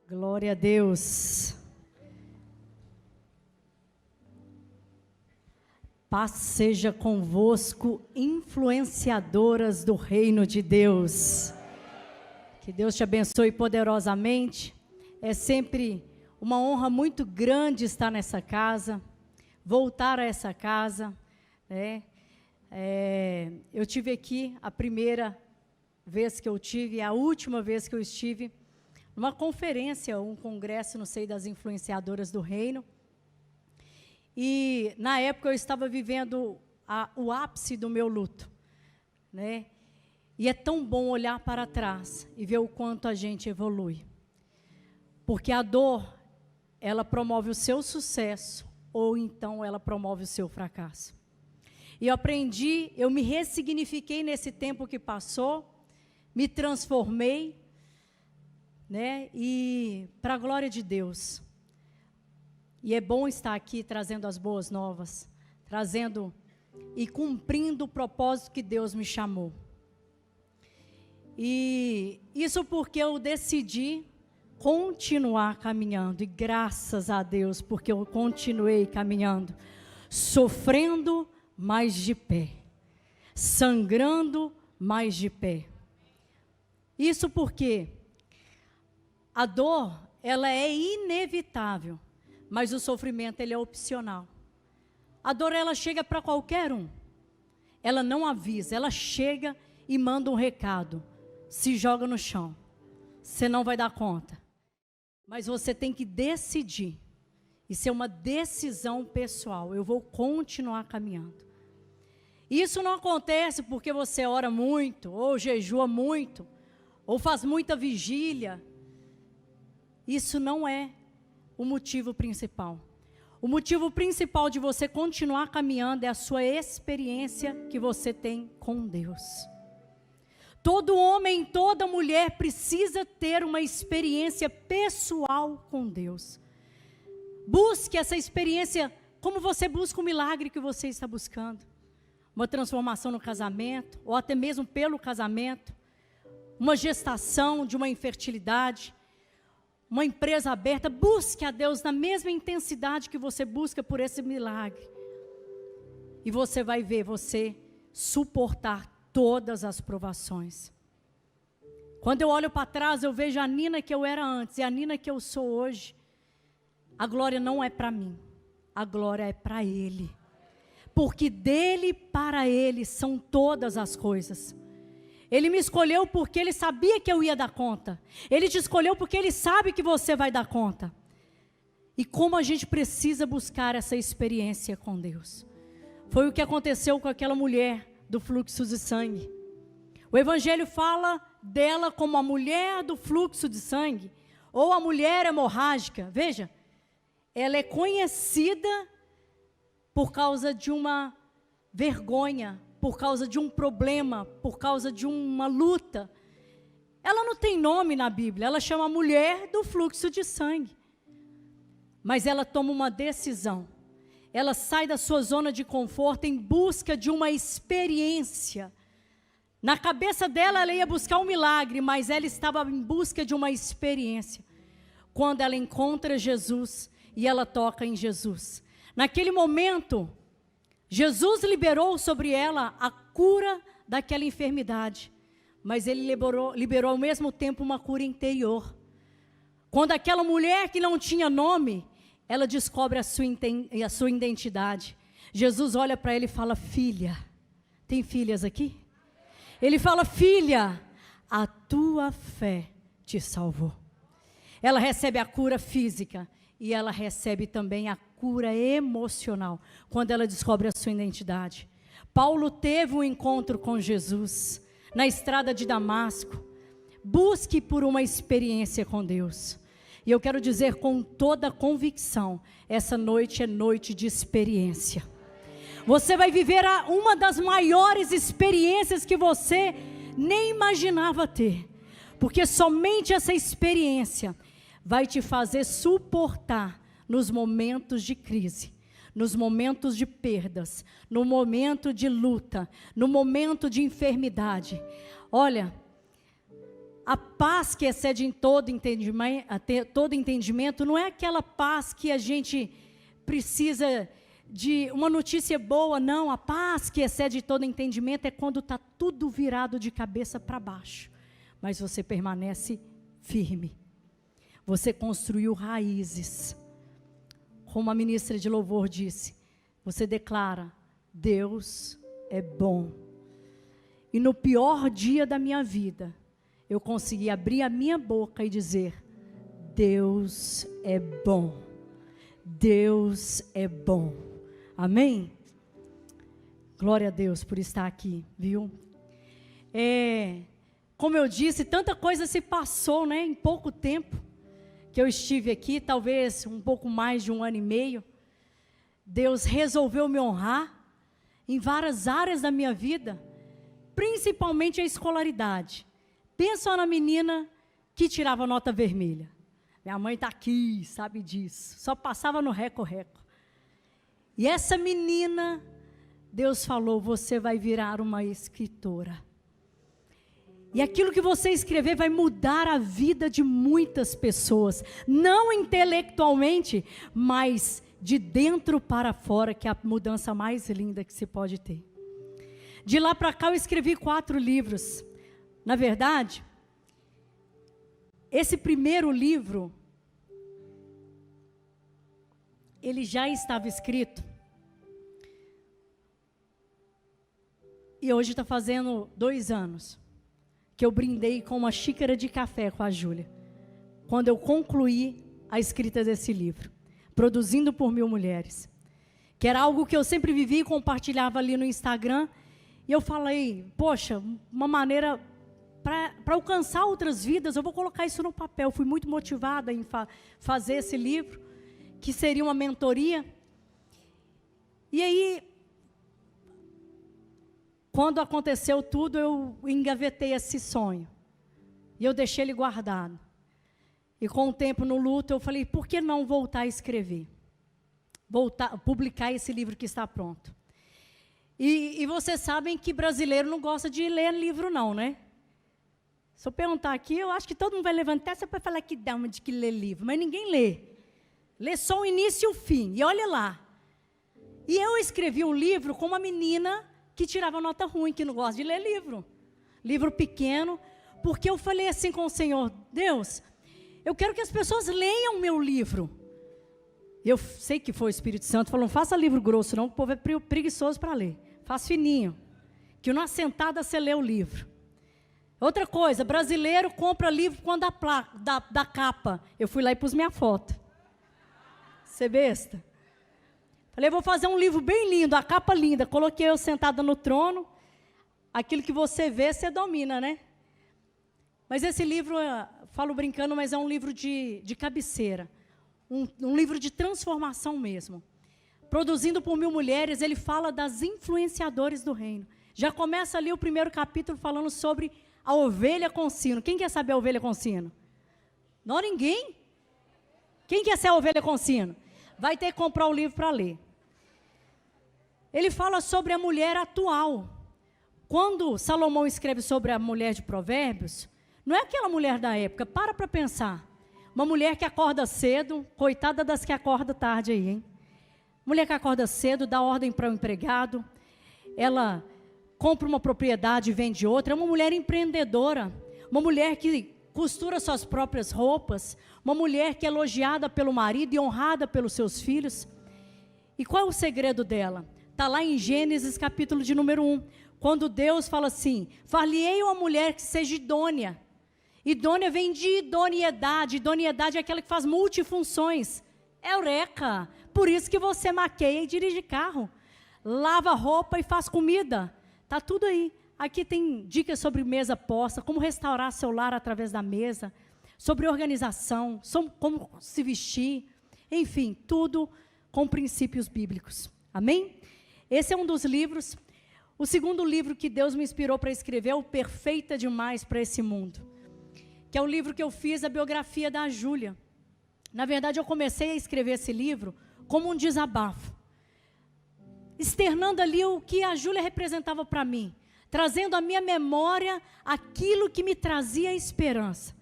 Glória a Deus. Paz seja convosco, influenciadoras do reino de Deus. Que Deus te abençoe poderosamente. É sempre uma honra muito grande estar nessa casa, voltar a essa casa, né? Eu tive aqui a primeira vez que eu tive, a última vez que eu estive numa conferência, um congresso, não sei, das influenciadoras do reino. E na época eu estava vivendo o ápice do meu luto, né? E é tão bom olhar para trás e ver o quanto a gente evolui. Porque a dor, ela promove o seu sucesso, ou então ela promove o seu fracasso. E eu aprendi, eu me ressignifiquei nesse tempo que passou, me transformei, né? E para a glória de Deus. E é bom estar aqui trazendo as boas novas, trazendo e cumprindo o propósito que Deus me chamou. E isso porque eu decidi continuar caminhando, e graças a Deus, porque eu continuei caminhando, sofrendo, mas de pé, sangrando, mas de pé. Isso porque a dor, ela é inevitável, mas o sofrimento, ele é opcional. A dor, ela chega para qualquer um. Ela não avisa, ela chega e manda um recado. Se joga no chão. Você não vai dar conta. Mas você tem que decidir. Isso é uma decisão pessoal. Eu vou continuar caminhando. Isso não acontece porque você ora muito, ou jejua muito, ou faz muita vigília. Isso não é o motivo principal. O motivo principal de você continuar caminhando é a sua experiência que você tem com Deus. Todo homem, toda mulher precisa ter uma experiência pessoal com Deus. Busque essa experiência como você busca o milagre que você está buscando. Uma transformação no casamento, ou até mesmo pelo casamento. Uma gestação de uma infertilidade. Uma empresa aberta. Busque a Deus na mesma intensidade que você busca por esse milagre. E você vai ver você suportar todas as provações. Quando eu olho para trás, eu vejo a Nina que eu era antes e a Nina que eu sou hoje. A glória não é para mim, a glória é para Ele. Porque dele para Ele são todas as coisas. Ele me escolheu porque Ele sabia que eu ia dar conta. Ele te escolheu porque Ele sabe que você vai dar conta. E como a gente precisa buscar essa experiência com Deus. Foi o que aconteceu com aquela mulher do fluxo de sangue. O Evangelho fala dela como a mulher do fluxo de sangue, ou a mulher hemorrágica. Veja, ela é conhecida por causa de uma vergonha, por causa de um problema, por causa de uma luta. Ela não tem nome na Bíblia, ela chama mulher do fluxo de sangue. Mas ela toma uma decisão. Ela sai da sua zona de conforto em busca de uma experiência. Na cabeça dela, ela ia buscar um milagre, mas ela estava em busca de uma experiência. Quando ela encontra Jesus e ela toca em Jesus. Naquele momento, Jesus liberou sobre ela a cura daquela enfermidade. Mas Ele liberou ao mesmo tempo uma cura interior. Quando aquela mulher que não tinha nome, ela descobre a sua identidade. Jesus olha para ela e fala: filha, tem filhas aqui? Ele fala: filha, a tua fé te salvou. Ela recebe a cura física e ela recebe também a cura emocional, quando ela descobre a sua identidade. Paulo teve um encontro com Jesus na estrada de Damasco. Busque por uma experiência com Deus. E eu quero dizer com toda convicção, essa noite é noite de experiência. Você vai viver uma das maiores experiências que você nem imaginava ter. Porque somente essa experiência vai te fazer suportar nos momentos de crise, nos momentos de perdas, no momento de luta, no momento de enfermidade. Olha, A paz que excede em todo entendimento não é aquela paz que a gente precisa de uma notícia boa, não. A paz que excede todo entendimento é quando está tudo virado de cabeça para baixo, mas você permanece firme. Você construiu raízes. Como a ministra de louvor disse, você declara: Deus é bom. E no pior dia da minha vida, eu consegui abrir a minha boca e dizer: Deus é bom. Deus é bom. Amém? Glória a Deus por estar aqui, viu? Como eu disse, tanta coisa se passou, né, em pouco tempo que eu estive aqui, talvez um pouco mais de 1 ano e meio. Deus resolveu me honrar em várias áreas da minha vida, principalmente a escolaridade. Pensa na menina que tirava nota vermelha. Minha mãe está aqui, sabe disso. Só passava no reco-reco. E essa menina, Deus falou: você vai virar uma escritora. E aquilo que você escrever vai mudar a vida de muitas pessoas. Não intelectualmente, mas de dentro para fora, que é a mudança mais linda que se pode ter. De lá para cá eu escrevi 4 livros. Na verdade, esse primeiro livro, ele já estava escrito. E hoje está fazendo 2 anos que eu brindei com uma xícara de café com a Júlia, quando eu concluí a escrita desse livro, Produzindo por 1000 Mulheres, que era algo que eu sempre vivi e compartilhava ali no Instagram. E eu falei: poxa, uma maneira para alcançar outras vidas, eu vou colocar isso no papel. Fui muito motivada em fazer esse livro, que seria uma mentoria. E aí, quando aconteceu tudo, eu engavetei esse sonho. E eu deixei ele guardado. E com o tempo no luto, eu falei: por que não voltar a escrever? Publicar esse livro que está pronto. E vocês sabem que brasileiro não gosta de ler livro não, né? Se eu perguntar aqui, eu acho que todo mundo vai levantar só para falar que dá uma de que lê livro. Mas ninguém lê. Lê só o início e o fim. E olha lá. E eu escrevi um livro com uma menina que tirava nota ruim, que não gosta de ler livro. Livro pequeno. Porque eu falei assim com o Senhor: Deus, eu quero que as pessoas leiam o meu livro. Eu sei que foi o Espírito Santo, falou: não faça livro grosso não, o povo é preguiçoso para ler. Faz fininho, que numa sentada você lê o livro. Outra coisa, brasileiro compra livro quando da capa. Eu fui lá e pus minha foto. Você besta? Falei: vou fazer um livro bem lindo, a capa linda. Coloquei eu sentada no trono. Aquilo que você vê, você domina, né? Mas esse livro, falo brincando, mas é um livro de cabeceira. Um livro de transformação mesmo. Produzindo por 1000 Mulheres, ele fala das influenciadores do reino. Já começa ali o primeiro capítulo falando sobre a ovelha com sino. Quem quer saber a ovelha com sino? Não, ninguém. Quem quer ser a ovelha com sino? Vai ter que comprar o livro para ler. Ele fala sobre a mulher atual. Quando Salomão escreve sobre a mulher de Provérbios, não é aquela mulher da época, para pensar. Uma mulher que acorda cedo, coitada das que acordam tarde aí, hein? Mulher que acorda cedo, dá ordem para o empregado, ela compra uma propriedade e vende outra. É uma mulher empreendedora, uma mulher que costura suas próprias roupas, uma mulher que é elogiada pelo marido e honrada pelos seus filhos. E qual é o segredo dela? Está lá em Gênesis capítulo de número 1, quando Deus fala assim: far-lhe-ei uma mulher que seja idônea. Idônea vem de idoneidade. Idoneidade é aquela que faz multifunções. Eureka! Por isso que você maqueia e dirige carro, lava roupa e faz comida. Está tudo aí. Aqui tem dicas sobre mesa posta, como restaurar seu lar através da mesa, sobre organização, como se vestir, enfim, tudo com princípios bíblicos. Amém? Esse é um dos livros. O segundo livro que Deus me inspirou para escrever é o Perfeita Demais para Esse Mundo, que é o livro que eu fiz, a biografia da Júlia. Na verdade, eu comecei a escrever esse livro como um desabafo, externando ali o que a Júlia representava para mim. trazendo à minha memória aquilo que me trazia esperança.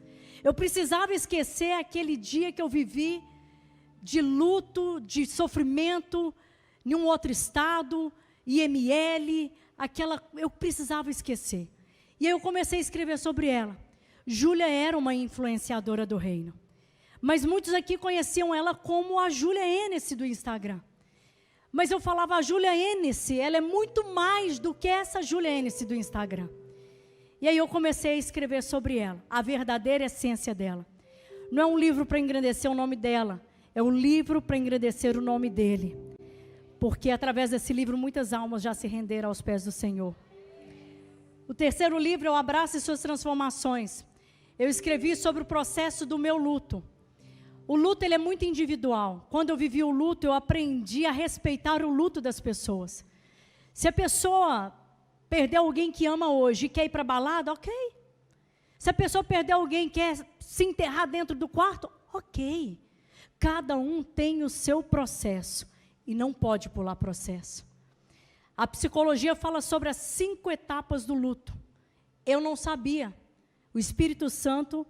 Eu precisava esquecer aquele dia que eu vivi de luto, de sofrimento, em um outro estado, IML, eu precisava esquecer. E aí eu comecei a escrever sobre ela. Júlia era uma influenciadora do reino. Mas muitos aqui conheciam ela como a Júlia Hennessy do Instagram. Mas eu falava, a Júlia Hennessy, ela é muito mais do que essa Júlia Hennessy do Instagram. E aí eu comecei a escrever sobre ela, a verdadeira essência dela. Não é um livro para engrandecer o nome dela, é um livro para engrandecer o nome dele. Porque através desse livro muitas almas já se renderam aos pés do Senhor. O terceiro livro é o Abrace Suas Transformações. Eu escrevi sobre o processo do meu luto. O luto ele é muito individual. Quando eu vivi o luto, eu aprendi a respeitar o luto das pessoas. Se a pessoa perdeu alguém que ama hoje e quer ir para a balada, ok. Se a pessoa perdeu alguém e quer se enterrar dentro do quarto, ok. Cada um tem o seu processo e não pode pular processo. A psicologia fala sobre as 5 etapas do luto. Eu não sabia. O Espírito Santo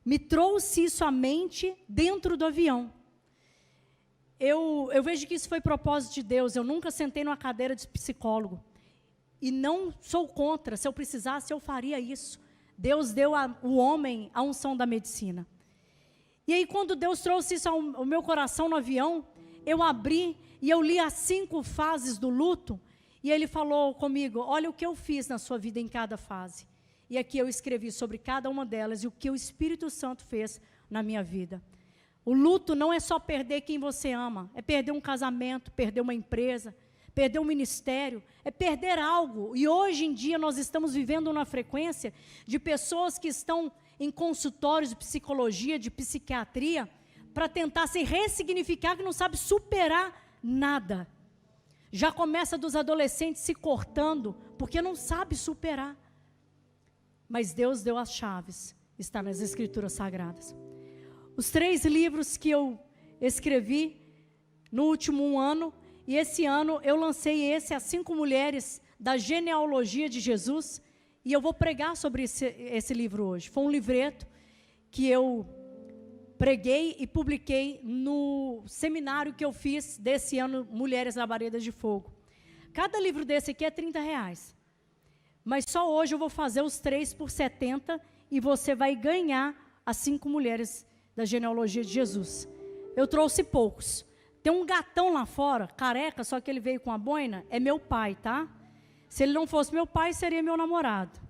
me trouxe isso à mente dentro do avião. Eu vejo que isso foi propósito de Deus. Eu nunca sentei numa cadeira de psicólogo. E não sou contra. Se eu precisasse, eu faria isso. Deus deu ao homem a unção da medicina. E aí, quando Deus trouxe isso ao meu coração no avião, eu abri e eu li as 5 fases do luto. E Ele falou comigo, olha o que eu fiz na sua vida em cada fase. E aqui eu escrevi sobre cada uma delas e o que o Espírito Santo fez na minha vida. O luto não é só perder quem você ama, é perder um casamento, perder uma empresa, perder um ministério, é perder algo. E hoje em dia nós estamos vivendo uma frequência de pessoas que estão em consultórios de psicologia, de psiquiatria, para tentar se ressignificar, que não sabe superar nada. Já começa dos adolescentes se cortando, porque não sabe superar. Mas Deus deu as chaves, está nas Escrituras Sagradas. Os 3 livros que eu escrevi no último ano, e esse ano eu lancei as 5 mulheres da genealogia de Jesus, e eu vou pregar sobre esse livro hoje. Foi um livreto que eu preguei e publiquei no seminário que eu fiz desse ano, Mulheres Labaredas de Fogo. Cada livro desse aqui é R$30. Mas só hoje eu vou fazer os 3 por 70 e você vai ganhar as 5 mulheres da genealogia de Jesus. Eu trouxe poucos. Tem um gatão lá fora, careca, só que ele veio com a boina, é meu pai, tá? Se ele não fosse meu pai, seria meu namorado.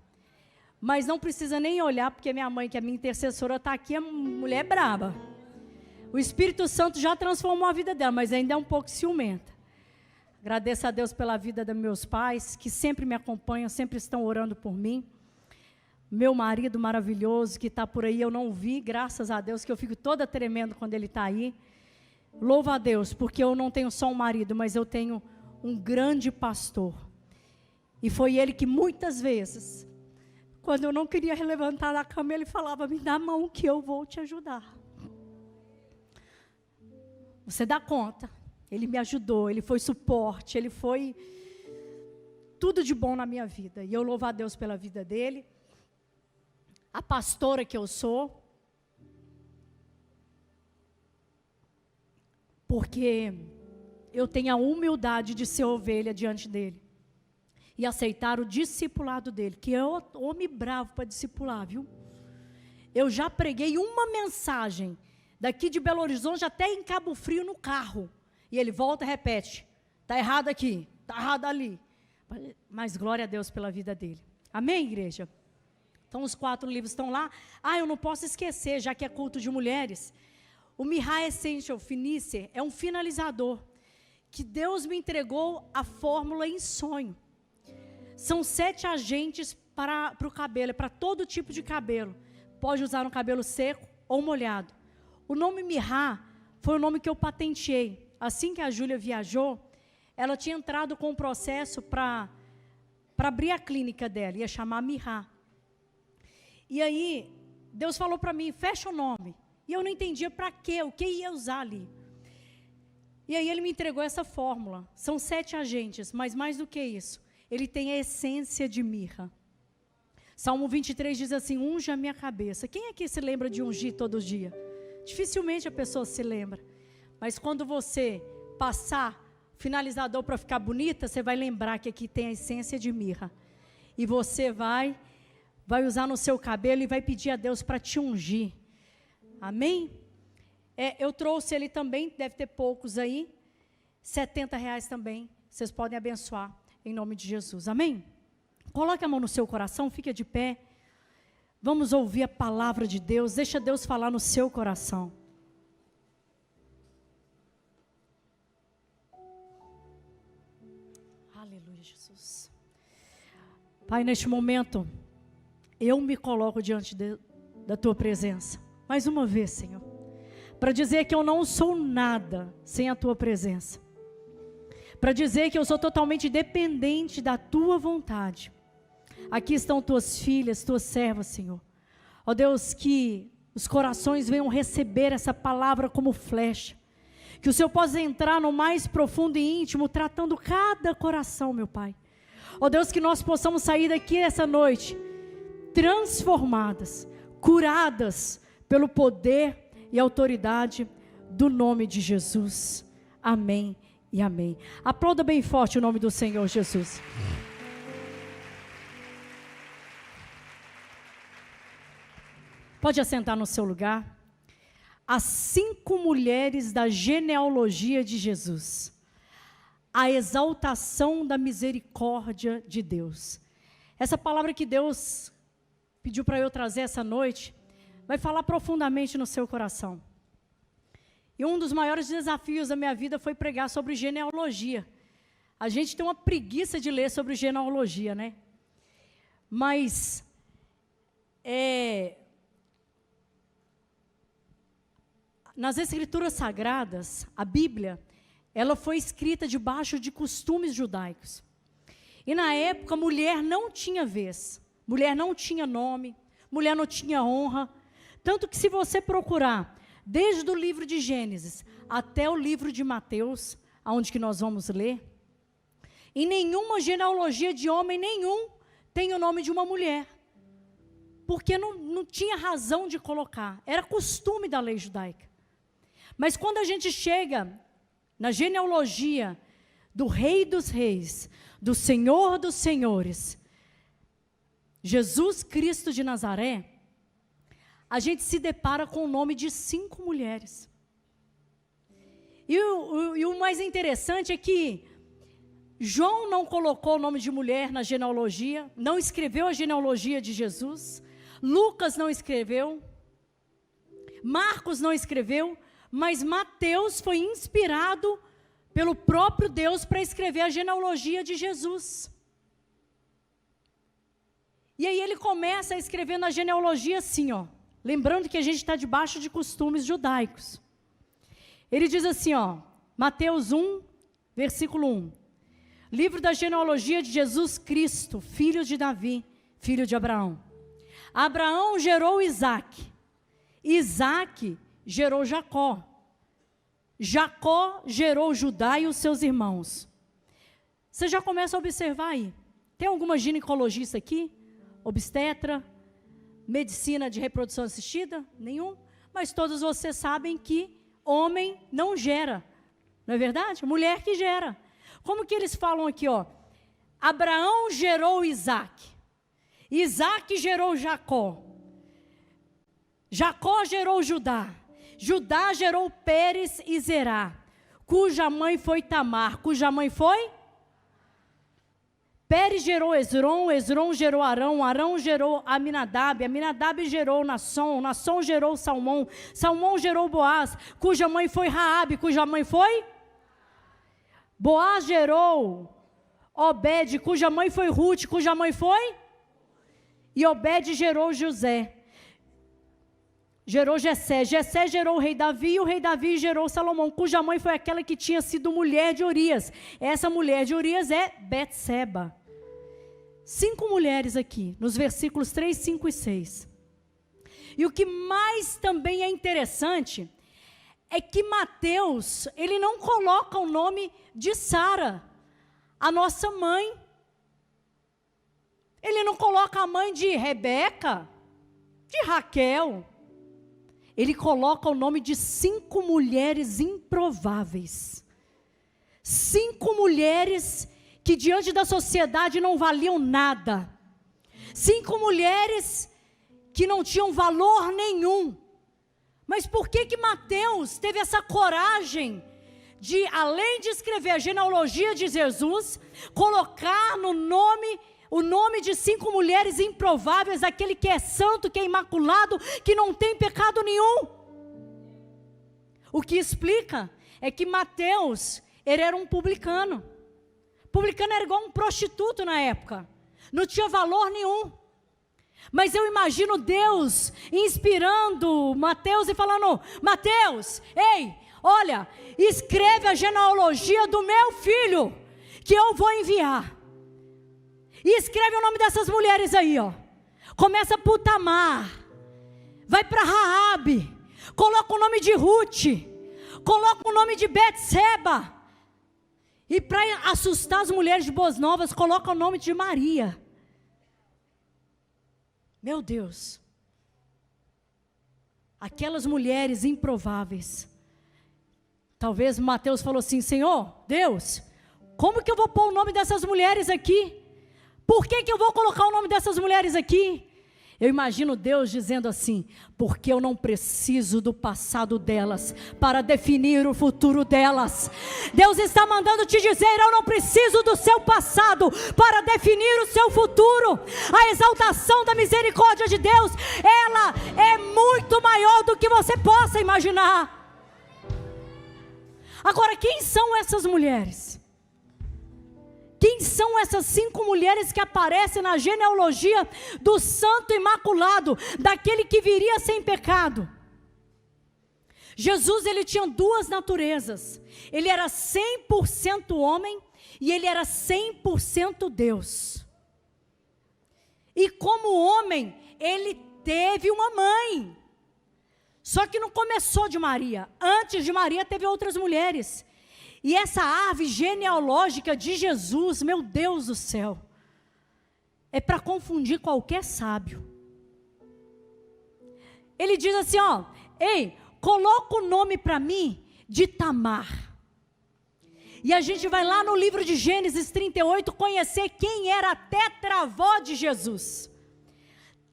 Mas não precisa nem olhar, porque minha mãe, que é minha intercessora, está aqui, é mulher braba. O Espírito Santo já transformou a vida dela, mas ainda é um pouco ciumenta. Agradeço a Deus pela vida dos meus pais, que sempre me acompanham, sempre estão orando por mim. Meu marido maravilhoso, que está por aí, eu não vi, graças a Deus, que eu fico toda tremendo quando ele está aí. Louvo a Deus, porque eu não tenho só um marido, mas eu tenho um grande pastor. E foi ele que muitas vezes, quando eu não queria levantar da cama, ele falava, me dá a mão que eu vou te ajudar. Você dá conta. Ele me ajudou, ele foi suporte, ele foi tudo de bom na minha vida. E eu louvo a Deus pela vida dele. A pastora que eu sou, porque eu tenho a humildade de ser ovelha diante dele. E aceitar o discipulado dele, que é homem bravo para discipular, viu? Eu já preguei uma mensagem, daqui de Belo Horizonte até em Cabo Frio no carro. E ele volta e repete, está errado aqui, está errado ali. Mas glória a Deus pela vida dele. Amém, igreja? Então os 4 livros estão lá. Eu não posso esquecer, já que é culto de mulheres. O Mihai Essential Finisher é um finalizador, que Deus me entregou a fórmula em sonho. São 7 agentes para o cabelo, é para todo tipo de cabelo. Pode usar no cabelo seco ou molhado. O nome Mihai foi o nome que eu patenteei. Assim que a Júlia viajou, ela tinha entrado com um processo para abrir a clínica dela, ia chamar Mihai. E aí, Deus falou para mim, fecha o nome. E eu não entendia para quê, o que ia usar ali. E aí ele me entregou essa fórmula. São 7 agentes, mas mais do que isso. ele tem a essência de mirra. Salmo 23 diz assim: unge a minha cabeça. Quem aqui se lembra de ungir todo dia? Dificilmente a pessoa se lembra. Mas quando você passar finalizador para ficar bonita, você vai lembrar que aqui tem a essência de mirra. E você vai usar no seu cabelo e vai pedir a Deus para te ungir. Amém? Eu trouxe ele também, deve ter poucos aí. R$70 também. Vocês podem abençoar em nome de Jesus. Amém? Coloque a mão no seu coração, fique de pé. Vamos ouvir a palavra de Deus. Deixa Deus falar no seu coração. Aleluia, Jesus. Pai, neste momento, eu me coloco diante da Tua presença. Mais uma vez, Senhor. Para dizer que eu não sou nada sem a Tua presença. Para dizer que eu sou totalmente dependente da Tua vontade. Aqui estão Tuas filhas, Tuas servas, Senhor. Ó Deus, que os corações venham receber essa palavra como flecha. Que o Senhor possa entrar no mais profundo e íntimo, tratando cada coração, meu Pai. Ó Deus, que nós possamos sair daqui essa noite, transformadas, curadas pelo poder e autoridade do nome de Jesus. Amém e amém. Aplauda bem forte o nome do Senhor Jesus. Pode assentar no seu lugar. As 5 mulheres da genealogia de Jesus. A exaltação da misericórdia de Deus. Essa palavra que Deus pediu para eu trazer essa noite, vai falar profundamente no seu coração. E um dos maiores desafios da minha vida foi pregar sobre genealogia. A gente tem uma preguiça de ler sobre genealogia, né? Mas, nas Escrituras Sagradas, a Bíblia, ela foi escrita debaixo de costumes judaicos. E na época, mulher não tinha vez, mulher não tinha nome, mulher não tinha honra. Tanto que se você procurar, desde o livro de Gênesis até o livro de Mateus, aonde que nós vamos ler, em nenhuma genealogia de homem nenhum tem o nome de uma mulher. Porque não tinha razão de colocar, era costume da lei judaica. Mas quando a gente chega na genealogia do Rei dos Reis, do Senhor dos Senhores, Jesus Cristo de Nazaré, a gente se depara com o nome de 5 mulheres. E o mais interessante é que João não colocou o nome de mulher na genealogia, não escreveu a genealogia de Jesus, Lucas não escreveu, Marcos não escreveu, mas Mateus foi inspirado pelo próprio Deus para escrever a genealogia de Jesus. E aí ele começa a escrever na genealogia assim, ó, lembrando que a gente está debaixo de costumes judaicos. Ele diz assim, ó, Mateus 1, versículo 1. Livro da genealogia de Jesus Cristo, filho de Davi, filho de Abraão. Abraão gerou Isaque. Isaque gerou Jacó. Jacó gerou Judá e os seus irmãos. Você já começa a observar aí. Tem alguma ginecologista aqui? Obstetra? Medicina de reprodução assistida? Nenhum? Mas todos vocês sabem que homem não gera. Não é verdade? Mulher que gera. Como que eles falam aqui, ó? Abraão gerou Isaque. Isaque gerou Jacó. Jacó gerou Judá. Judá gerou Pérez e Zerá, cuja mãe foi Tamar. Cuja mãe foi? Pérez gerou Esrom, Esrom gerou Arão, Arão gerou Aminadab, Aminadab gerou Nasson, Nasson gerou Salmão, Salmão gerou Boaz, cuja mãe foi Raabe, cuja mãe foi? Boaz gerou Obed, cuja mãe foi Ruth, cuja mãe foi? E Obed gerou José. Gerou Jessé, Jessé gerou o rei Davi, e o rei Davi gerou Salomão, cuja mãe foi aquela que tinha sido mulher de Urias. Essa mulher de Urias é Betseba. 5 mulheres aqui, nos versículos 3, 5 e 6. E o que mais também é interessante, é que Mateus, ele não coloca o nome de Sara, a nossa mãe. Ele não coloca a mãe de Rebeca, de Raquel. Ele coloca o nome de 5 mulheres improváveis. 5 mulheres que diante da sociedade não valiam nada. 5 mulheres que não tinham valor nenhum. Mas por que Mateus teve essa coragem de, além de escrever a genealogia de Jesus, colocar no nome, o nome de 5 mulheres improváveis, aquele que é santo, que é imaculado, que não tem pecado nenhum? O que explica é que Mateus, ele era um publicano. Publicano era igual um prostituto na época, não tinha valor nenhum. Mas eu imagino Deus inspirando Mateus e falando: Mateus, ei, olha, escreve a genealogia do meu filho, que eu vou enviar. E escreve o nome dessas mulheres aí, ó. Começa por Tamar, vai para Raabe, coloca o nome de Ruth, coloca o nome de Betseba. E para assustar as mulheres de Boas Novas, coloca o nome de Maria. Meu Deus, aquelas mulheres improváveis. Talvez Mateus falou assim: Senhor, Deus, como que eu vou pôr o nome dessas mulheres aqui? Por que eu vou colocar o nome dessas mulheres aqui? Eu imagino Deus dizendo assim: porque eu não preciso do passado delas para definir o futuro delas. Deus está mandando te dizer: eu não preciso do seu passado para definir o seu futuro. A exaltação da misericórdia de Deus, ela é muito maior do que você possa imaginar. Agora, quem são essas mulheres? Quem são essas 5 mulheres que aparecem na genealogia do Santo Imaculado, daquele que viria sem pecado? Jesus, ele tinha 2 naturezas. Ele era 100% homem e ele era 100% Deus. E como homem, ele teve uma mãe. Só que não começou de Maria. Antes de Maria, teve outras mulheres. E essa árvore genealógica de Jesus, meu Deus do céu, é para confundir qualquer sábio. Ele diz assim, ó: ei, coloca o nome para mim de Tamar. E a gente vai lá no livro de Gênesis 38 conhecer quem era a tetravó de Jesus.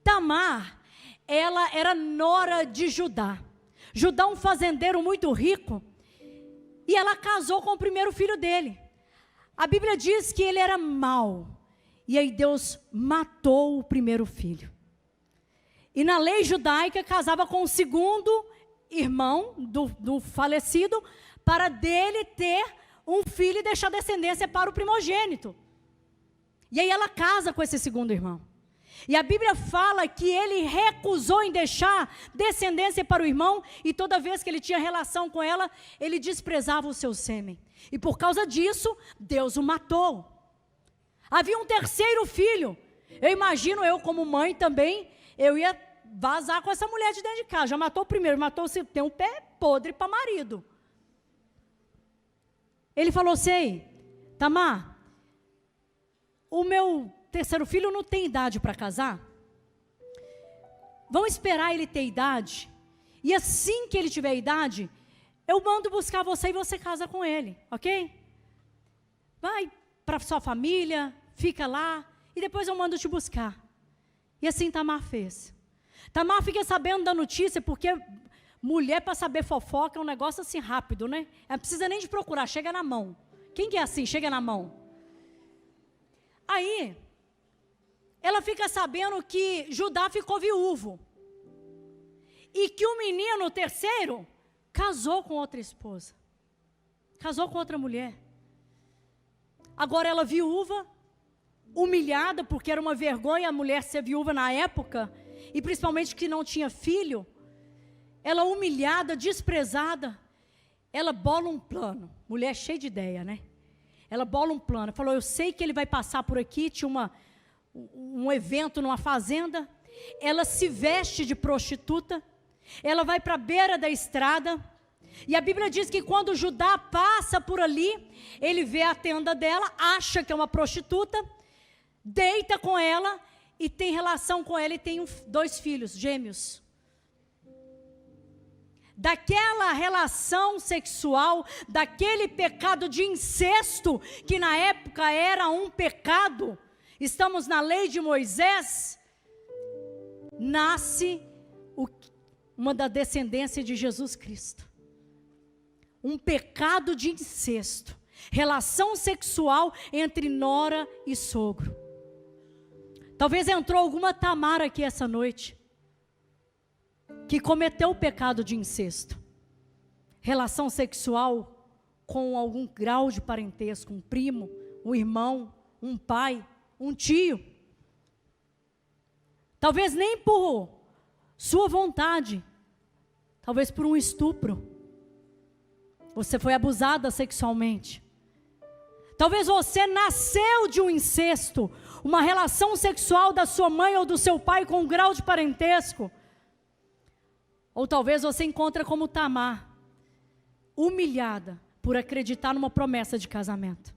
Tamar, ela era nora de Judá. Judá, um fazendeiro muito rico. E ela casou com o primeiro filho dele. A Bíblia diz que ele era mau. E aí Deus matou o primeiro filho. E na lei judaica, casava com o segundo irmão do falecido, para dele ter um filho e deixar descendência para o primogênito. E aí ela casa com esse segundo irmão. E a Bíblia fala que ele recusou em deixar descendência para o irmão, e toda vez que ele tinha relação com ela, ele desprezava o seu sêmen. E por causa disso, Deus o matou. Havia um terceiro filho. Eu imagino, eu como mãe também, eu ia vazar com essa mulher de dentro de casa. Já matou o primeiro, matou o segundo, tem um pé podre para marido. Ele falou assim: Tamar, o meu terceiro filho não tem idade para casar. Vamos esperar ele ter idade. E assim que ele tiver idade, eu mando buscar você e você casa com ele, ok? Vai para sua família, fica lá, e depois eu mando te buscar. E assim Tamar fez. Tamar fica sabendo da notícia, porque mulher para saber fofoca é um negócio assim rápido, né? Não precisa nem de procurar, chega na mão. Quem que é assim, chega na mão? Aí ela fica sabendo que Judá ficou viúvo. E que o menino, o terceiro, casou com outra esposa. Casou com outra mulher. Agora ela viúva, humilhada, porque era uma vergonha a mulher ser viúva na época, e principalmente que não tinha filho. Ela humilhada, desprezada, ela bola um plano. Mulher cheia de ideia, né? Ela bola um plano. Falou: eu sei que ele vai passar por aqui, tinha um evento numa fazenda. Ela se veste de prostituta, ela vai para a beira da estrada, e a Bíblia diz que quando Judá passa por ali, ele vê a tenda dela, acha que é uma prostituta, deita com ela e tem relação com ela e tem 2 filhos gêmeos. Daquela relação sexual, daquele pecado de incesto, que na época era um pecado, estamos na lei de Moisés, nasce uma da descendência de Jesus Cristo. Um pecado de incesto, relação sexual entre nora e sogro. Talvez entrou alguma Tamar aqui essa noite, que cometeu o pecado de incesto, relação sexual com algum grau de parentesco, um primo, um irmão, um pai, um tio. Talvez nem por sua vontade, talvez por um estupro. Você foi abusada sexualmente. Talvez você nasceu de um incesto, uma relação sexual da sua mãe ou do seu pai com um grau de parentesco. Ou talvez você encontre como Tamar, humilhada por acreditar numa promessa de casamento.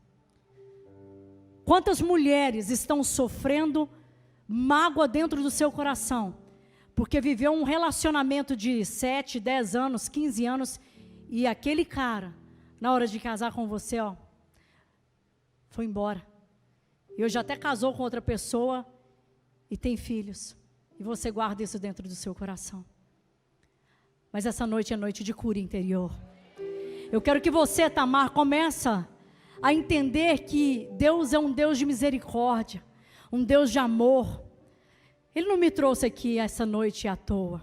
Quantas mulheres estão sofrendo mágoa dentro do seu coração, porque viveu um relacionamento de 7, 10 anos, 15 anos, e aquele cara, na hora de casar com você, foi embora. E hoje até casou com outra pessoa e tem filhos. E você guarda isso dentro do seu coração. Mas essa noite é noite de cura interior. Eu quero que você, Tamar, começa a entender que Deus é um Deus de misericórdia, um Deus de amor. Ele não me trouxe aqui essa noite à toa.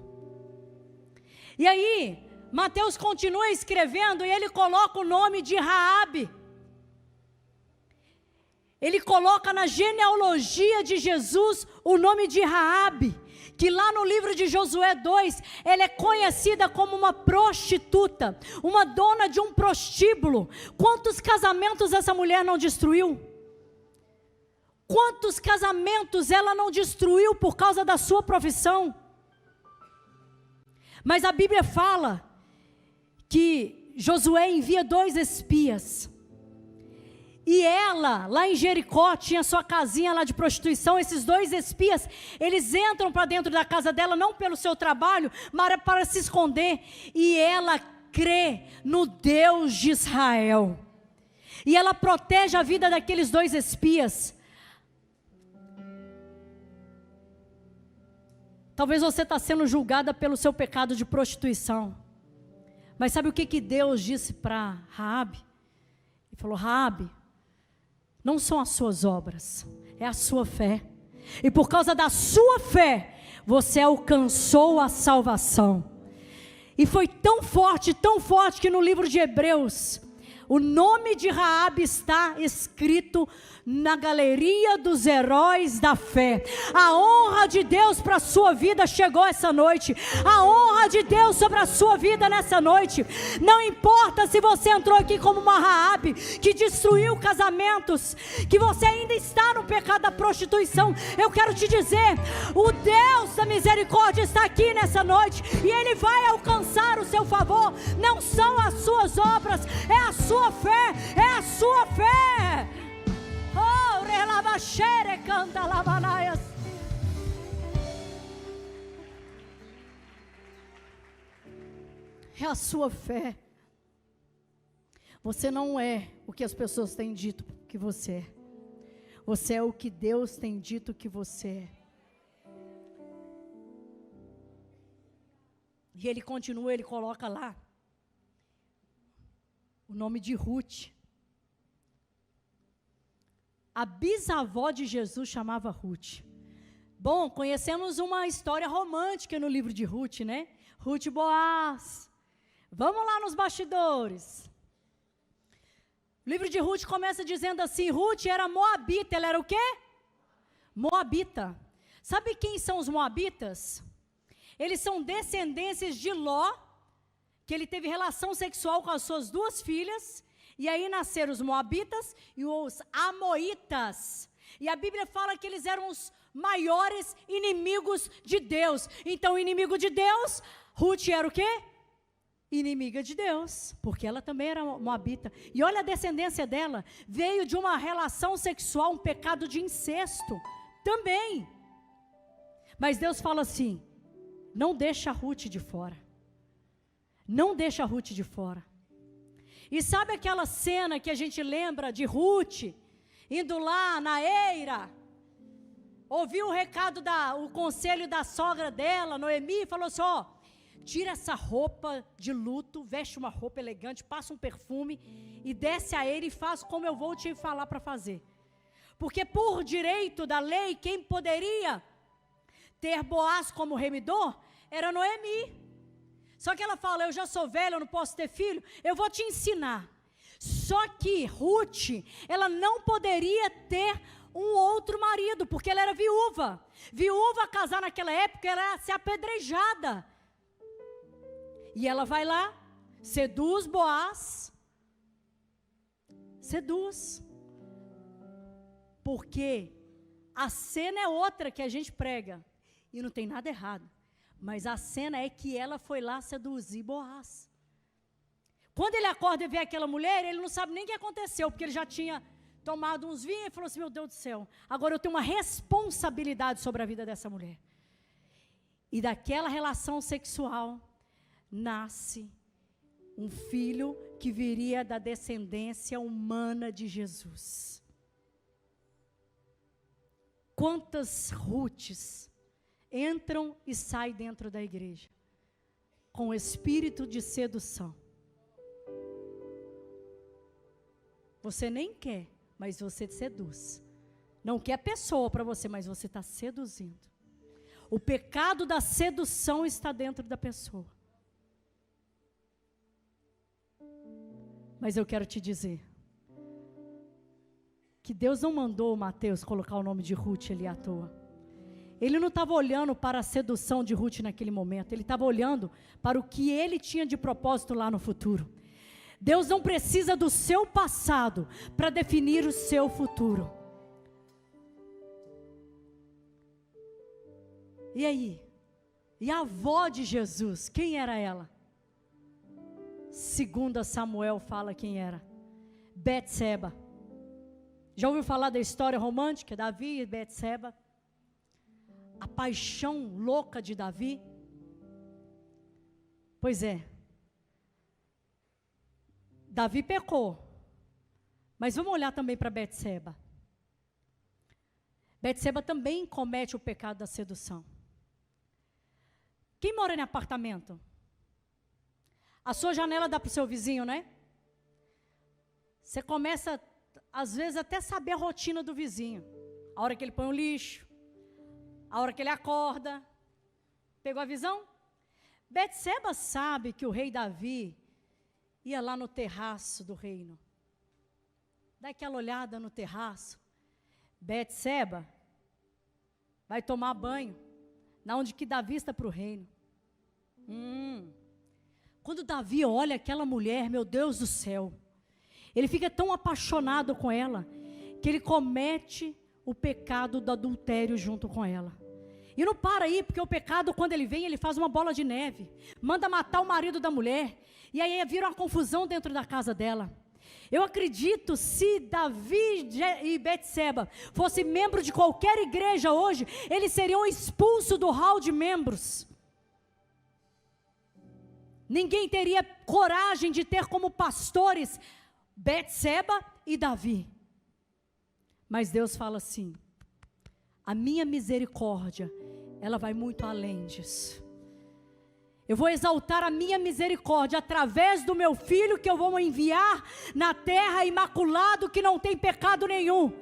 E aí, Mateus continua escrevendo e ele coloca o nome de Raabe. Ele coloca na genealogia de Jesus o nome de Raabe, que lá no livro de Josué 2, ela é conhecida como uma prostituta, uma dona de um prostíbulo. Quantos casamentos essa mulher não destruiu? Quantos casamentos ela não destruiu por causa da sua profissão? Mas a Bíblia fala que Josué envia 2 espias. E ela, lá em Jericó, tinha sua casinha lá de prostituição. Esses 2 espias, eles entram para dentro da casa dela, não pelo seu trabalho, mas para se esconder. E ela crê no Deus de Israel. E ela protege a vida daqueles 2 espias. Talvez você está sendo julgada pelo seu pecado de prostituição. Mas sabe o que Deus disse para Raabe? Ele falou: Raabe, não são as suas obras, é a sua fé. E por causa da sua fé, você alcançou a salvação. E foi tão forte que no livro de Hebreus, o nome de Raabe está escrito na galeria dos heróis da fé. A honra de Deus para a sua vida chegou essa noite. A honra de Deus sobre a sua vida nessa noite. Não importa se você entrou aqui como uma Raabe que destruiu casamentos, que você ainda está no pecado da prostituição. Eu quero te dizer, o Deus da misericórdia está aqui nessa noite e Ele vai alcançar o seu favor. Não são as suas obras, é a sua fé, é a sua fé. Oh, relabaxere canta labanaias. É a sua fé. Você não é o que as pessoas têm dito que você é. Você é o que Deus tem dito que você é. E ele continua, ele coloca lá o nome de Ruth. A bisavó de Jesus chamava Ruth. Bom, conhecemos uma história romântica no livro de Ruth, né? Ruth e Boaz. Vamos lá nos bastidores. O livro de Ruth começa dizendo assim: Ruth era moabita. Ela era o quê? Moabita. Sabe quem são os moabitas? Eles são descendências de Ló, que ele teve relação sexual com as suas 2 filhas. E aí nasceram os moabitas e os amonitas. E a Bíblia fala que eles eram os maiores inimigos de Deus. Então, o inimigo de Deus, Ruth era o quê? inimiga de Deus, porque ela também era moabita. E olha a descendência dela, veio de uma relação sexual, um pecado de incesto, também. Mas Deus fala assim, não deixa a Ruth de fora. Não deixa a Ruth de fora. E sabe aquela cena que a gente lembra de Ruth, indo lá na eira, ouviu o recado, o conselho da sogra dela, Noemi, e falou assim, ó, tira essa roupa de luto, veste uma roupa elegante, passa um perfume e desce a eira e faz como eu vou te falar para fazer. Porque por direito da lei, quem poderia ter Boaz como remidor era Noemi. Só que ela fala, eu já sou velha, eu não posso ter filho, eu vou te ensinar. Só que Ruth, ela não poderia ter um outro marido, porque ela era viúva. Viúva, casar naquela época, era ser apedrejada. E ela vai lá, seduz Boaz, seduz. Porque a cena é outra que a gente prega, e não tem nada errado. Mas a cena é que ela foi lá seduzir Boaz. Quando ele acorda e vê aquela mulher, ele não sabe nem o que aconteceu, porque ele já tinha tomado uns vinhos e falou assim, meu Deus do céu, agora eu tenho uma responsabilidade sobre a vida dessa mulher. E daquela relação sexual, nasce um filho que viria da descendência humana de Jesus. Quantas Ruths entram e saem dentro da igreja com o espírito de sedução. Você nem quer, mas você seduz. Não quer a pessoa para você, mas você está seduzindo. O pecado da sedução está dentro da pessoa. Mas eu quero te dizer que Deus não mandou o Mateus colocar o nome de Ruth ali à toa. Ele não estava olhando para a sedução de Ruth naquele momento, ele estava olhando para o que ele tinha de propósito lá no futuro. Deus não precisa do seu passado para definir o seu futuro. E aí? E a avó de Jesus, quem era ela? Segundo Samuel fala quem era. Betseba. Já ouviu falar da história romântica? Davi e Betseba. A paixão louca de Davi. Pois é. Davi pecou. Mas vamos olhar também para Betseba. Betseba também comete o pecado da sedução. Quem mora em apartamento? A sua janela dá para o seu vizinho, né? Você começa, às vezes, até saber a rotina do vizinho. A hora que ele põe o lixo, a hora que ele acorda. Pegou a visão? Betseba sabe que o rei Davi ia lá no terraço do reino. Dá aquela olhada no terraço. Betseba vai tomar banho na onde que dá vista para o reino. Quando Davi olha aquela mulher, meu Deus do céu, ele fica tão apaixonado com ela, que ele comete o pecado do adultério junto com ela. E não para aí, porque o pecado, quando ele vem, ele faz uma bola de neve, manda matar o marido da mulher, e aí vira uma confusão dentro da casa dela. Eu acredito, se Davi e Betseba fossem membros de qualquer igreja hoje, eles seriam expulsos do hall de membros. Ninguém teria coragem de ter como pastores Betseba e Davi. Mas Deus fala assim, a minha misericórdia, ela vai muito além disso. Eu vou exaltar a minha misericórdia através do meu filho que eu vou enviar na terra imaculado que não tem pecado nenhum.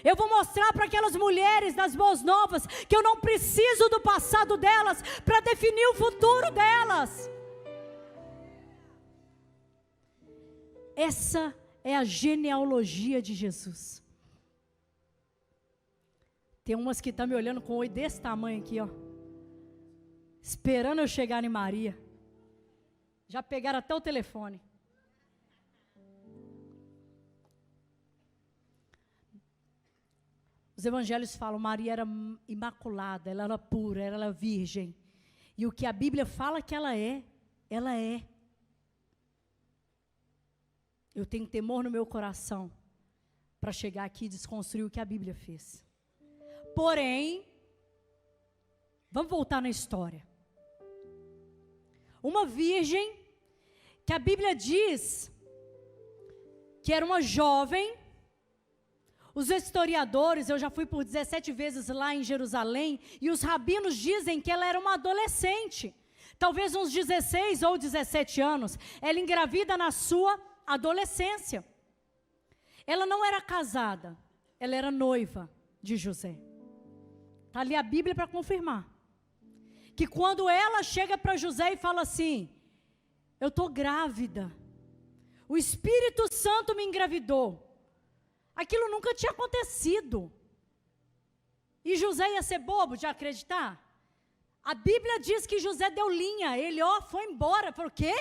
Eu vou mostrar para aquelas mulheres das boas novas que eu não preciso do passado delas para definir o futuro delas. Essa é a genealogia de Jesus. Tem umas que estão me olhando com o olho desse tamanho aqui, ó. Esperando eu chegar em Maria. Já pegaram até o telefone. Os evangelhos falam, Maria era imaculada, ela era pura, ela era virgem. E o que a Bíblia fala que ela é, ela é. Eu tenho temor no meu coração para chegar aqui e desconstruir o que a Bíblia fez. Porém, vamos voltar na história. Uma virgem, que a Bíblia diz que era uma jovem. Os historiadores, eu já fui por 17 vezes lá em Jerusalém, e os rabinos dizem que ela era uma adolescente, talvez uns 16 ou 17 anos, ela engravida na sua adolescência. Ela não era casada, ela era noiva de José. Está ali a Bíblia para confirmar. Que quando ela chega para José e fala assim, eu estou grávida, o Espírito Santo me engravidou. Aquilo nunca tinha acontecido. E José ia ser bobo de acreditar? A Bíblia diz que José deu linha, ele foi embora, falou, o quê?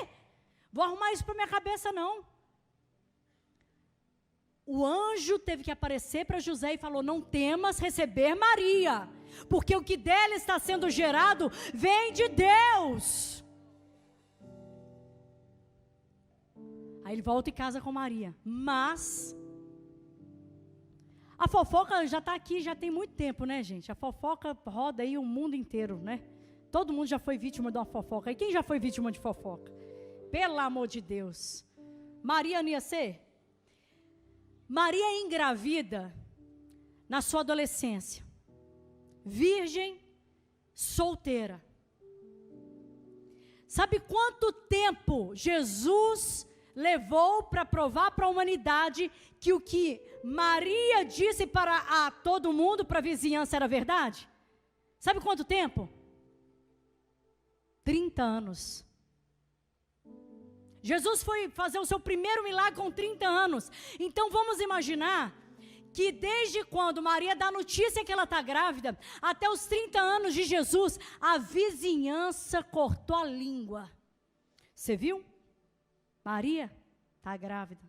Vou arrumar isso para minha cabeça não. O anjo teve que aparecer para José e falou, não temas receber Maria, porque o que dela está sendo gerado vem de Deus. Aí ele volta e casa com Maria, mas a fofoca já está aqui, já tem muito tempo, né, gente? A fofoca roda aí o mundo inteiro, né? Todo mundo já foi vítima de uma fofoca. E quem já foi vítima de fofoca? Pelo amor de Deus. Maria não ia ser? Maria engravida na sua adolescência. Virgem, solteira. Sabe quanto tempo Jesus levou para provar para a humanidade que o que Maria disse para todo mundo, para a vizinhança, era verdade? Sabe quanto tempo? 30 anos. Jesus foi fazer o seu primeiro milagre com 30 anos. Então vamos imaginar que desde quando Maria dá a notícia que ela está grávida, até os 30 anos de Jesus, a vizinhança cortou a língua. Você viu? Maria está grávida.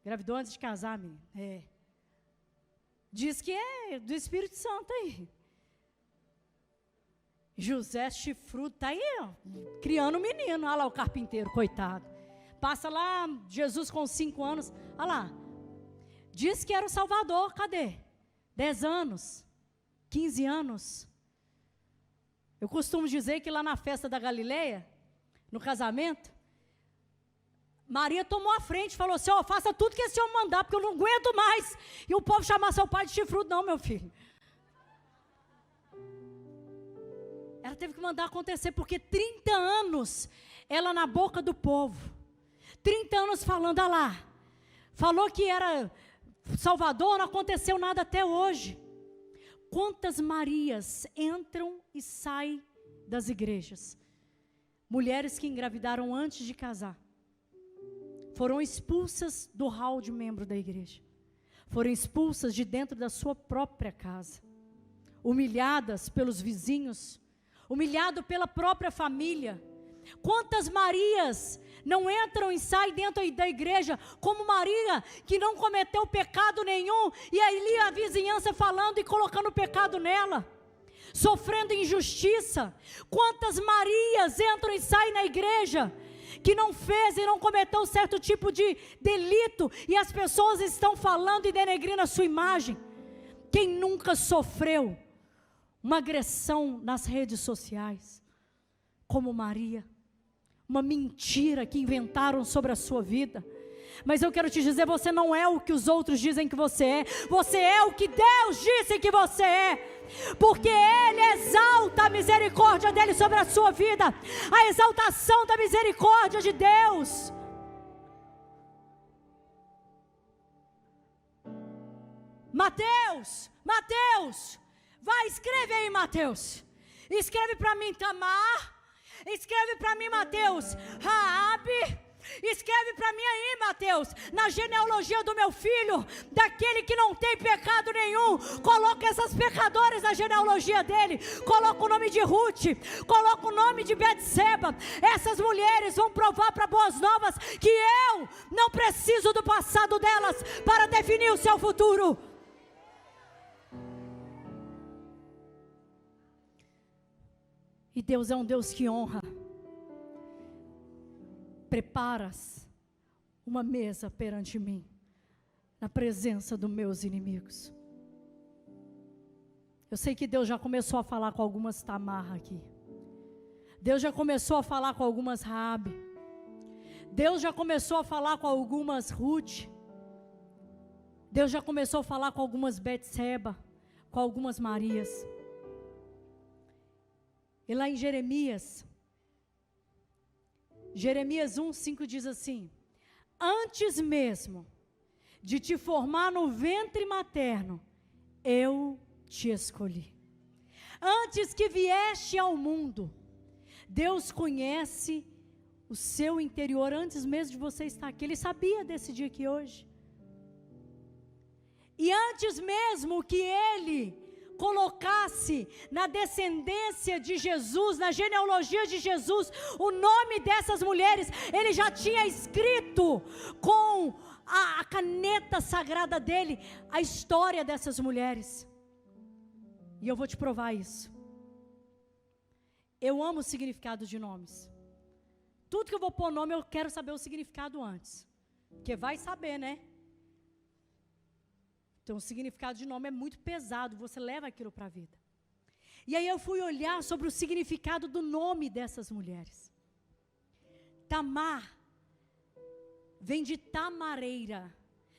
Engravidou antes de casar, menina. Diz que é do Espírito Santo aí. José chifrudo está aí, ó, criando um menino. Olha lá o carpinteiro, coitado. Passa lá, Jesus com 5 anos. Olha lá. Diz que era o Salvador, cadê? 10 anos, 15 anos. Eu costumo dizer que lá na festa da Galileia, no casamento, Maria tomou a frente, falou assim, ó, faça tudo que esse senhor mandar, porque eu não aguento mais. E o povo chamar seu pai de chifrudo, não, meu filho. Ela teve que mandar acontecer, porque 30 anos, ela na boca do povo. 30 anos falando, ah lá, falou que era Salvador, não aconteceu nada até hoje. Quantas Marias entram e saem das igrejas? Mulheres que engravidaram antes de casar. Foram expulsas do hall de membro da igreja. Foram expulsas de dentro da sua própria casa. Humilhadas pelos vizinhos. Humilhado pela própria família. Quantas Marias não entram e saem dentro da igreja, como Maria, que não cometeu pecado nenhum, e ali a vizinhança falando e colocando pecado nela, sofrendo injustiça. Quantas Marias entram e saem na igreja, que não fez e não cometeu certo tipo de delito, e as pessoas estão falando e denegrindo a sua imagem. Quem nunca sofreu uma agressão nas redes sociais, como Maria? Uma mentira que inventaram sobre a sua vida. Mas eu quero te dizer, você não é o que os outros dizem que você é. Você é o que Deus disse que você é. Porque Ele exalta a misericórdia dEle sobre a sua vida. A exaltação da misericórdia de Deus. Mateus, vai, escreve aí, Mateus. Escreve para mim, Tamar. Escreve para mim, Mateus, Raabe. Escreve para mim aí, Mateus, na genealogia do meu filho, daquele que não tem pecado nenhum. Coloca essas pecadoras na genealogia dele. Coloca o nome de Ruth, coloca o nome de Betseba. Essas mulheres vão provar para Boas Novas que eu não preciso do passado delas para definir o seu futuro. E Deus é um Deus que honra. Preparas uma mesa perante mim, na presença dos meus inimigos. Eu sei que Deus já começou a falar com algumas Tamar aqui. Deus já começou a falar com algumas Raabe. Deus já começou a falar com algumas Ruth. Deus já começou a falar com algumas Betseba, com algumas Marias. E lá em Jeremias 1:5 diz assim: antes mesmo de te formar no ventre materno, eu te escolhi. Antes que vieste ao mundo, Deus conhece o seu interior antes mesmo de você estar aqui. Ele sabia desse dia aqui hoje. E antes mesmo que Ele colocasse na descendência de Jesus, na genealogia de Jesus, o nome dessas mulheres, Ele já tinha escrito com a caneta sagrada dele a história dessas mulheres. E eu vou te provar isso. Eu amo o significado de nomes. Tudo que eu vou pôr nome, eu quero saber o significado antes. Porque vai saber, né? Então, o significado de nome é muito pesado, você leva aquilo para a vida. E aí eu fui olhar sobre o significado do nome dessas mulheres. Tamar vem de tamareira,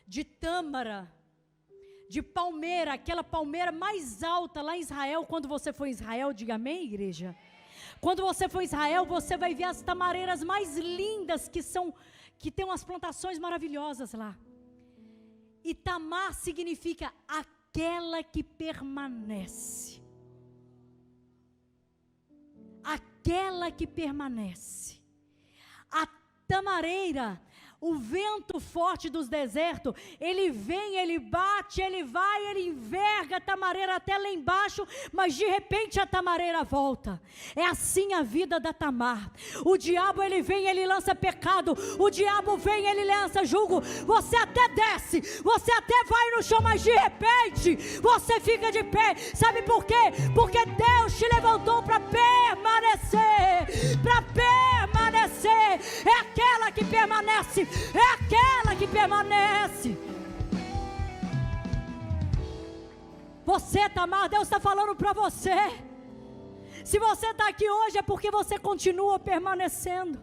de tâmara, de palmeira, aquela palmeira mais alta lá em Israel. Quando você for em Israel, diga amém, igreja. Quando você for em Israel, você vai ver as tamareiras mais lindas que tem umas plantações maravilhosas lá. E Tamar significa aquela que permanece. Aquela que permanece. A tamareira, o vento forte dos desertos, ele vem, ele bate, ele vai, ele enverga a tamareira até lá embaixo, mas de repente a tamareira volta. É assim a vida da Tamar. O diabo, ele vem, ele lança pecado, o diabo vem, ele lança julgo, você até desce, você até vai no chão, mas de repente você fica de pé. Sabe por quê? Porque Deus te levantou para permanecer, para permanecer. É aquela que permanece, é aquela que permanece. Você, Tamar, Deus está falando para você. Se você está aqui hoje é porque você continua permanecendo.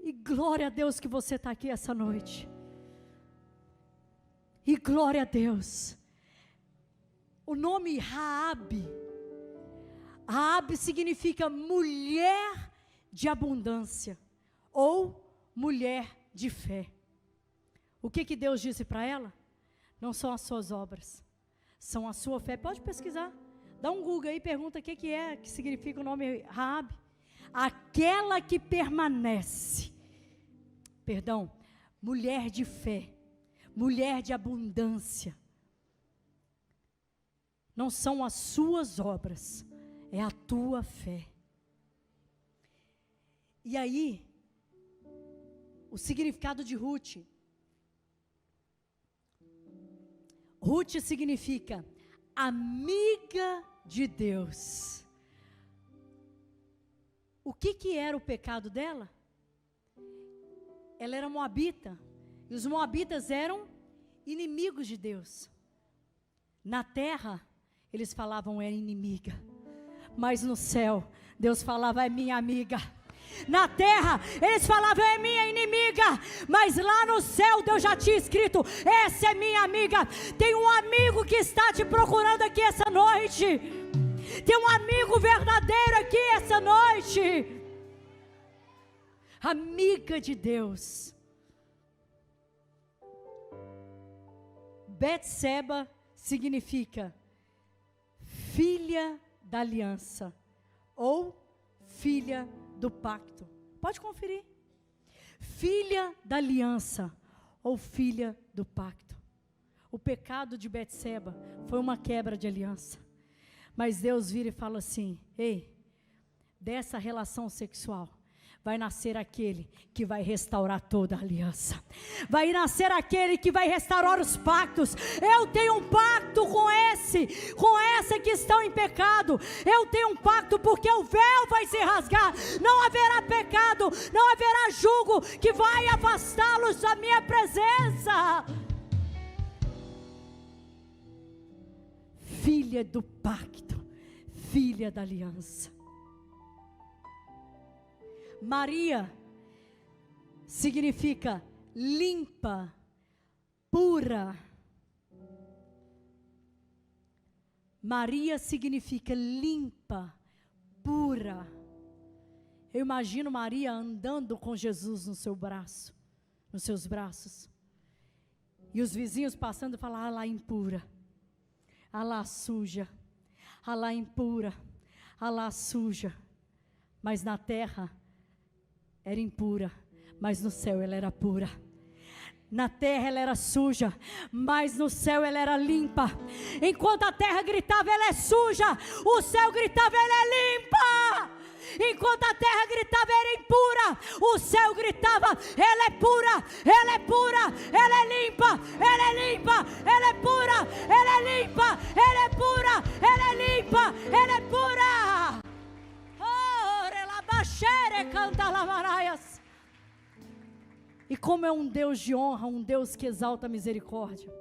E glória a Deus que você está aqui essa noite. E glória a Deus. O nome Raabe, Raabe significa mulher de abundância, ou mulher de fé. O que Deus disse para ela? Não são as suas obras, são a sua fé. Pode pesquisar, dá um Google aí, pergunta o que significa o nome Raabe. Aquela que permanece, mulher de fé, mulher de abundância. Não são as suas obras, é a tua fé. E aí, o significado de Ruth. Ruth significa amiga de Deus. O que era o pecado dela? Ela era moabita. E os moabitas eram inimigos de Deus. Na terra, eles falavam era inimiga. Mas no céu, Deus falava é minha amiga. Na terra, eles falavam é minha inimiga, mas lá no céu Deus já tinha escrito, essa é minha amiga. Tem um amigo que está te procurando aqui essa noite. Tem um amigo verdadeiro aqui essa noite. Amiga de Deus. Betseba significa filha da aliança, ou filha do pacto. Pode conferir. Filha da aliança ou filha do pacto. O pecado de Betseba foi uma quebra de aliança. Mas Deus vira e fala assim: ei, dessa relação sexual vai nascer aquele que vai restaurar toda a aliança. Vai nascer aquele que vai restaurar os pactos. Eu tenho um pacto com essa que estão em pecado. Eu tenho um pacto porque o véu vai se rasgar. Não haverá pecado, não haverá jugo que vai afastá-los da minha presença. Filha do pacto, filha da aliança. Maria significa limpa, pura. Maria significa limpa, pura. Eu imagino Maria andando com Jesus no seu braço, nos seus braços. E os vizinhos passando e falando: ah lá impura, ah lá suja, ah lá impura, ah lá suja. Mas na terra era impura, mas no céu ela era pura. Na terra ela era suja, mas no céu ela era limpa. Enquanto a terra gritava, ela é suja, o céu gritava, ela é limpa. Enquanto a terra gritava, era impura, o céu gritava, ela é pura, ela é pura, ela é limpa, ela é limpa, ela é pura, ela é limpa, ela é pura, ela é limpa, ela é pura. E como é um Deus de honra, um Deus que exalta a misericórdia.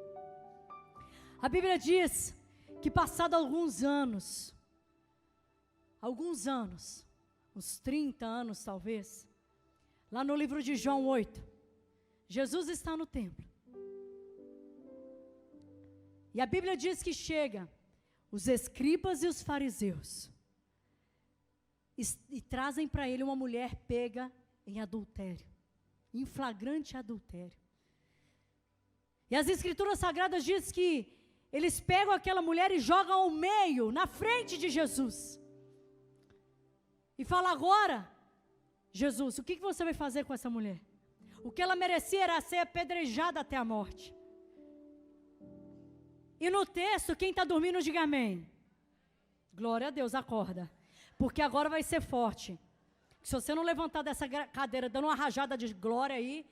A Bíblia diz que passado alguns anos, uns 30 anos talvez, lá no livro de João 8, Jesus está no templo. E a Bíblia diz que chega os escribas e os fariseus e trazem para ele uma mulher pega em adultério, em flagrante adultério. E as escrituras sagradas dizem que eles pegam aquela mulher e jogam ao meio, na frente de Jesus. E fala: agora, Jesus, o que você vai fazer com essa mulher? O que ela merecia era ser apedrejada até a morte. E no texto, quem está dormindo, diga amém. Glória a Deus, acorda. Porque agora vai ser forte. Se você não levantar dessa cadeira, dando uma rajada de glória aí.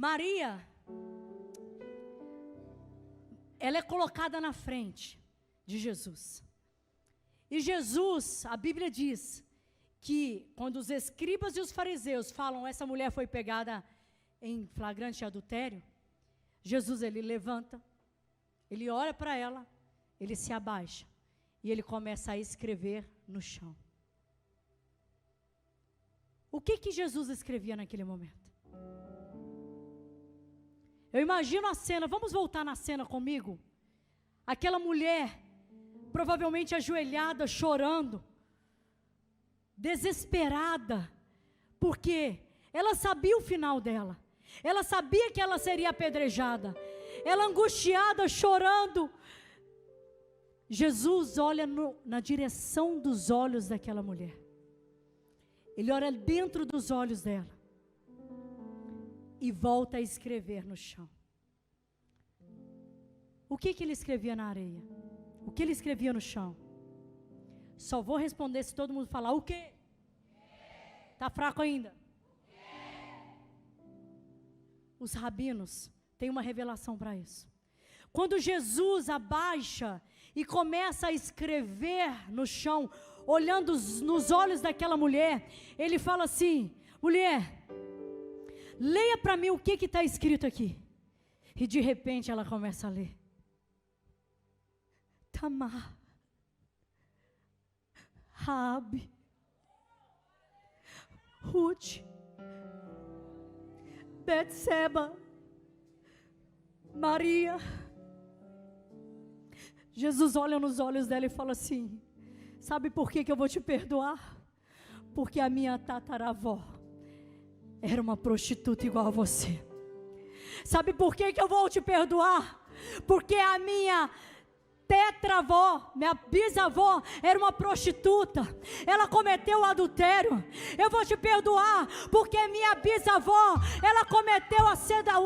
Maria, ela é colocada na frente de Jesus. E Jesus, a Bíblia diz que quando os escribas e os fariseus falam: essa mulher foi pegada em flagrante adultério, Jesus, ele levanta, ele olha para ela, ele se abaixa e ele começa a escrever no chão. O que Jesus escrevia naquele momento? Eu imagino a cena, vamos voltar na cena comigo. Aquela mulher, provavelmente ajoelhada, chorando, desesperada, porque ela sabia o final dela. Ela sabia que ela seria apedrejada. Ela angustiada, chorando. Jesus olha na direção dos olhos daquela mulher. Ele olha dentro dos olhos dela e volta a escrever no chão. O que ele escrevia na areia? O que ele escrevia no chão? Só vou responder se todo mundo falar: o quê? Está fraco ainda? Os rabinos têm uma revelação para isso. Quando Jesus abaixa e começa a escrever no chão, olhando nos olhos daquela mulher, ele fala assim: mulher, leia para mim o que está escrito aqui. E de repente ela começa a ler: Tamar, Raabe, Ruth, Betseba, Maria. Jesus olha nos olhos dela e fala assim: sabe por que eu vou te perdoar? Porque a minha tataravó era uma prostituta igual a você. Sabe por que eu vou te perdoar? Porque a minha tetravó, minha bisavó, era uma prostituta. Ela cometeu adultério. Eu vou te perdoar porque minha bisavó, ela cometeu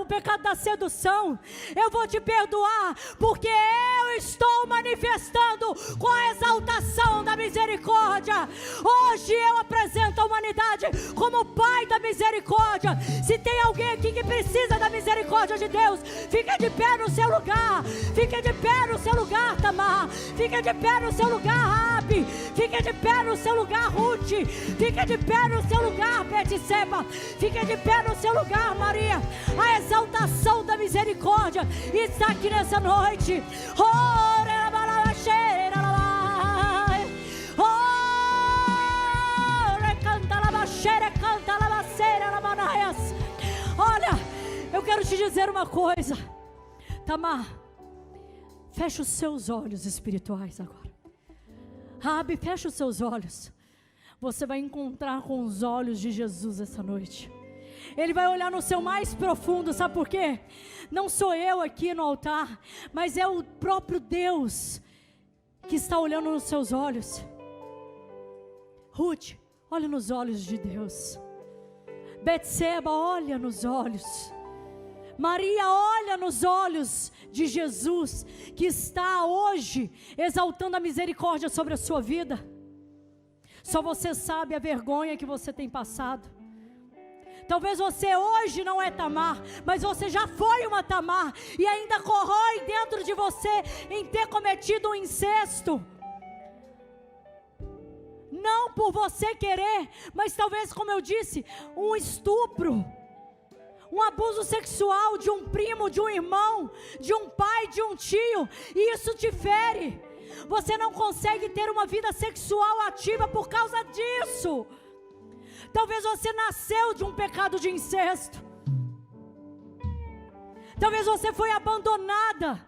o pecado da sedução. Eu vou te perdoar porque eu estou manifestando com a exaltação da misericórdia. Hoje eu apresento a humanidade como Pai da misericórdia. Se tem alguém aqui que precisa da misericórdia de Deus, fica de pé no seu lugar. Fica de pé no seu lugar, Tamar. Fica de pé no seu lugar, Raabe. Fica de pé no seu lugar, Ruth. Fica de pé no seu lugar, Betseba. Fica de pé no seu lugar, Maria. A exaltação da misericórdia está aqui nessa noite. Olha, eu quero te dizer uma coisa, Tamar, fecha os seus olhos espirituais agora. Raabe, fecha os seus olhos. Você vai encontrar com os olhos de Jesus essa noite. Ele vai olhar no seu mais profundo, sabe por quê? Não sou eu aqui no altar, mas é o próprio Deus que está olhando nos seus olhos. Ruth, olha nos olhos de Deus. Betseba, olha nos olhos. Maria, olha nos olhos de Jesus, que está hoje exaltando a misericórdia sobre a sua vida. Só você sabe a vergonha que você tem passado. Talvez você hoje não é Tamar, mas você já foi uma Tamar, e ainda corrói dentro de você em ter cometido um incesto. Não por você querer, mas talvez, como eu disse, um estupro, um abuso sexual de um primo, de um irmão, de um pai, de um tio, e isso te fere. Você não consegue ter uma vida sexual ativa por causa disso. Talvez você nasceu de um pecado de incesto. Talvez você foi abandonada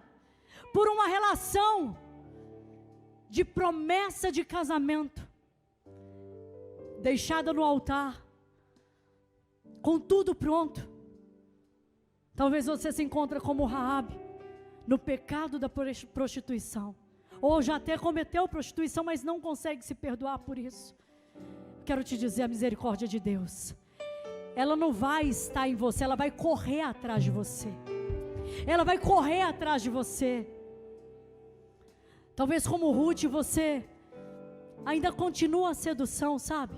por uma relação de promessa de casamento, deixada no altar, com tudo pronto. Talvez você se encontre como Raabe, no pecado da prostituição, ou já até cometeu prostituição, mas não consegue se perdoar por isso. Quero te dizer, a misericórdia de Deus, ela não vai estar em você, ela vai correr atrás de você. Ela vai correr atrás de você. Talvez como Ruth, você ainda continua a sedução, sabe?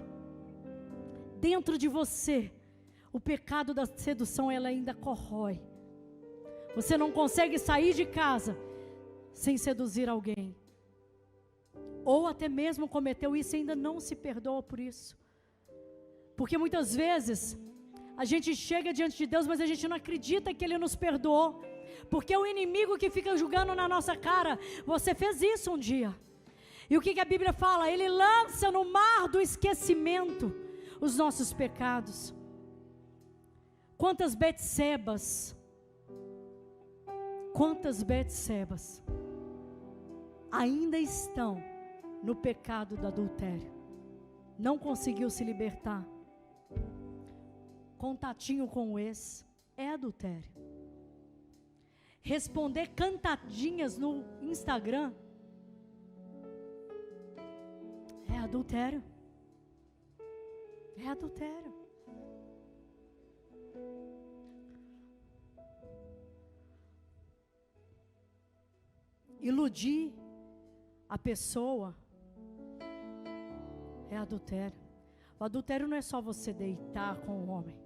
Dentro de você, o pecado da sedução, ela ainda corrói. Você não consegue sair de casa sem seduzir alguém. Ou até mesmo cometeu isso e ainda não se perdoa por isso. Porque muitas vezes a gente chega diante de Deus, mas a gente não acredita que Ele nos perdoou. Porque é o inimigo que fica julgando na nossa cara: você fez isso um dia. E o que a Bíblia fala? Ele lança no mar do esquecimento os nossos pecados. Quantas Betsebas ainda estão no pecado do adultério, não conseguiu se libertar. Contatinho com o ex é adultério. Responder cantadinhas no Instagram é adultério. É adultério. Iludir a pessoa é adultério. O adultério não é só você deitar com o homem.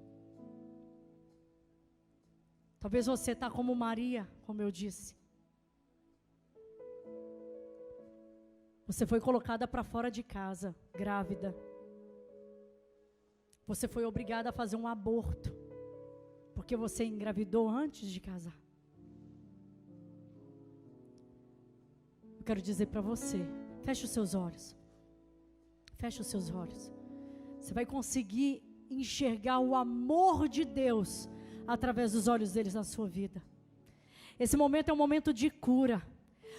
Talvez você está como Maria, como eu disse. Você foi colocada para fora de casa, grávida. Você foi obrigada a fazer um aborto, porque você engravidou antes de casar. Eu quero dizer para você, feche os seus olhos. Feche os seus olhos. Você vai conseguir enxergar o amor de Deus através dos olhos deles na sua vida. Esse momento é um momento de cura.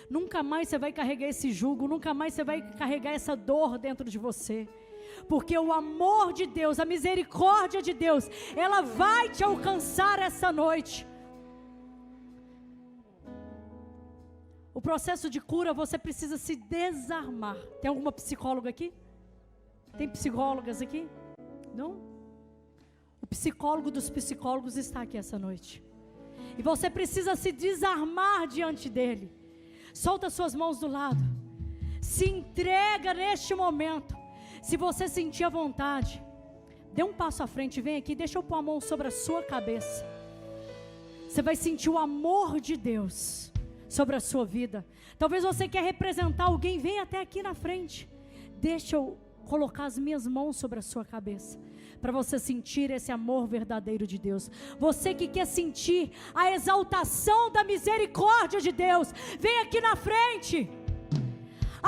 Nunca mais você vai carregar esse jugo, nunca mais você vai carregar essa dor dentro de você. Porque o amor de Deus, a misericórdia de Deus, ela vai te alcançar essa noite. O processo de cura, você precisa se desarmar. Tem alguma psicóloga aqui? Tem psicólogas aqui? Não? O psicólogo dos psicólogos está aqui essa noite. E você precisa se desarmar diante dele. Solta suas mãos do lado. Se entrega neste momento. Se você sentir a vontade, dê um passo à frente, vem aqui, deixa eu pôr a mão sobre a sua cabeça. Você vai sentir o amor de Deus sobre a sua vida. Talvez você quer representar alguém, vem até aqui na frente. Deixa eu colocar as minhas mãos sobre a sua cabeça, para você sentir esse amor verdadeiro de Deus. Você que quer sentir a exaltação da misericórdia de Deus, vem aqui na frente.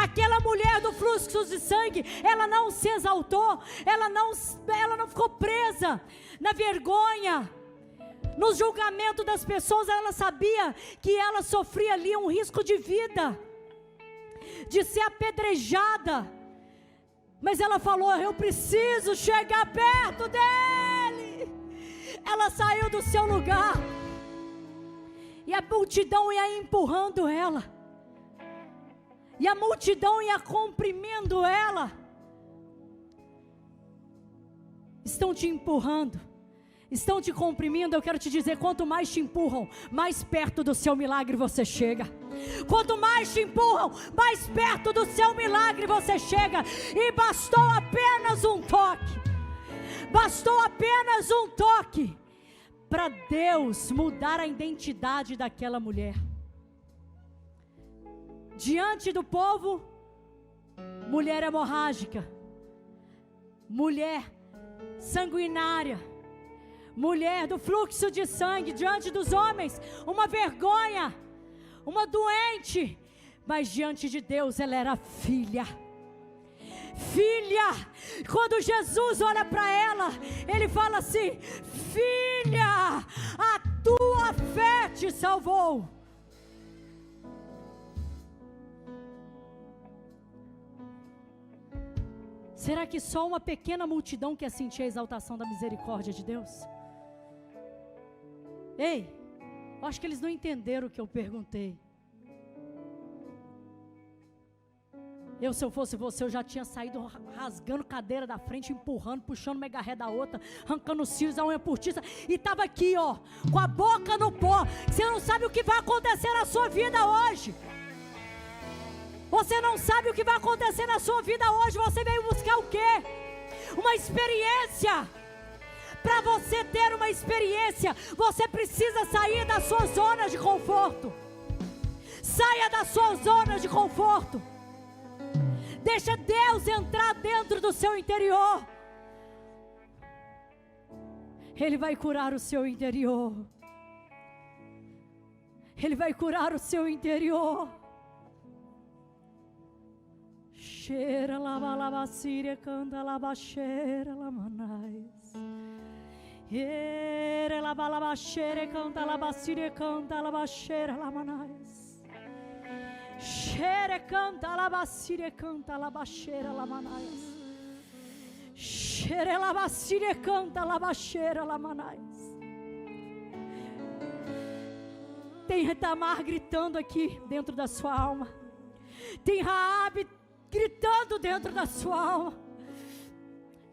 Aquela mulher do fluxo de sangue, ela não se exaltou, ela não ficou presa na vergonha, no julgamento das pessoas. Ela sabia que ela sofria ali um risco de vida, de ser apedrejada, mas ela falou: eu preciso chegar perto dele. Ela saiu do seu lugar, e a multidão ia empurrando ela, e a multidão ia comprimindo ela. Estão te empurrando, estão te comprimindo. Eu quero te dizer, quanto mais te empurram, mais perto do seu milagre você chega. Quanto mais te empurram, mais perto do seu milagre você chega. E bastou apenas um toque, bastou apenas um toque, para Deus mudar a identidade daquela mulher. Diante do povo, mulher hemorrágica, mulher sanguinária, mulher do fluxo de sangue. Diante dos homens, uma vergonha, uma doente, mas diante de Deus ela era filha. Filha. Quando Jesus olha para ela, ele fala assim: filha, a tua fé te salvou. Será que só uma pequena multidão quer sentir a exaltação da misericórdia de Deus? Ei, eu acho que eles não entenderam o que eu perguntei. Se eu fosse você, eu já tinha saído rasgando cadeira da frente, empurrando, puxando mega ré da outra, arrancando os cílios, a unha postiça, e estava aqui, ó, com a boca no pó. Você não sabe o que vai acontecer na sua vida hoje. Você não sabe o que vai acontecer na sua vida hoje. Você veio buscar o quê? Uma experiência. Para você ter uma experiência, você precisa sair da sua zona de conforto. Saia da sua zona de conforto. Deixa Deus entrar dentro do seu interior. Ele vai curar o seu interior. Ele vai curar o seu interior. Cheira lava lava síria canta lava cheira lamanais. Ere lava lava cheira canta lava síria canta lava cheira lamanais. Cheira canta lava síria canta lava cheira lamanais. Cheira lava síria canta lava cheira lamanais. Tem Tamar gritando aqui dentro da sua alma. Tem Raabe gritando dentro da sua alma.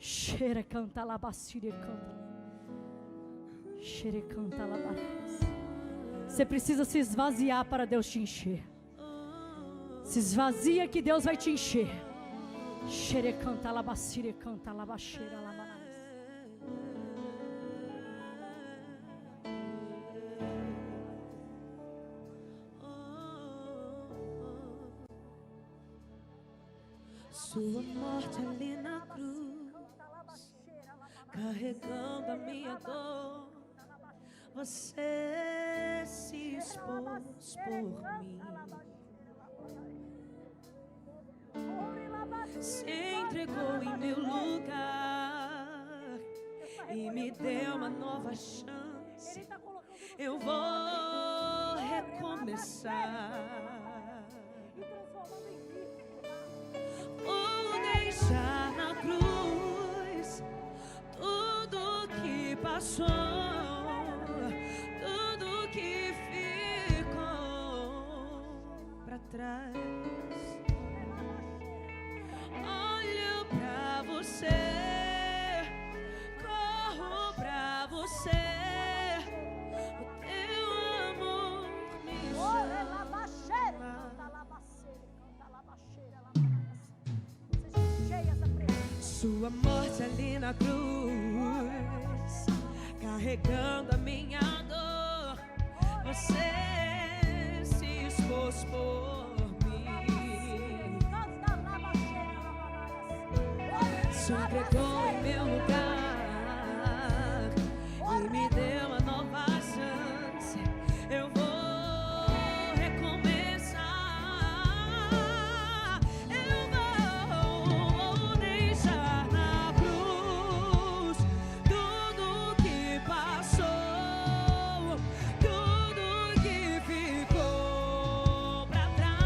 Xere canta labacire canta. Xere canta labarás. Você precisa se esvaziar para Deus te encher. Se esvazia que Deus vai te encher. Xere canta labacire canta labaxeira labarás. Sua morte ali na cruz, carregando a minha dor, você se expôs por mim, se entregou em meu lugar e me deu uma nova chance. Eu vou recomeçar. Vou deixar na cruz tudo que passou, tudo que ficou pra trás. Olho pra você, corro pra você, o teu amor me chama. carregando a minha dor, você se expôs por mim, se entregou em meu lugar e me deu uma nova chance. Eu vou recomeçar, eu vou deixar na cruz tudo que passou, tudo que ficou pra trás.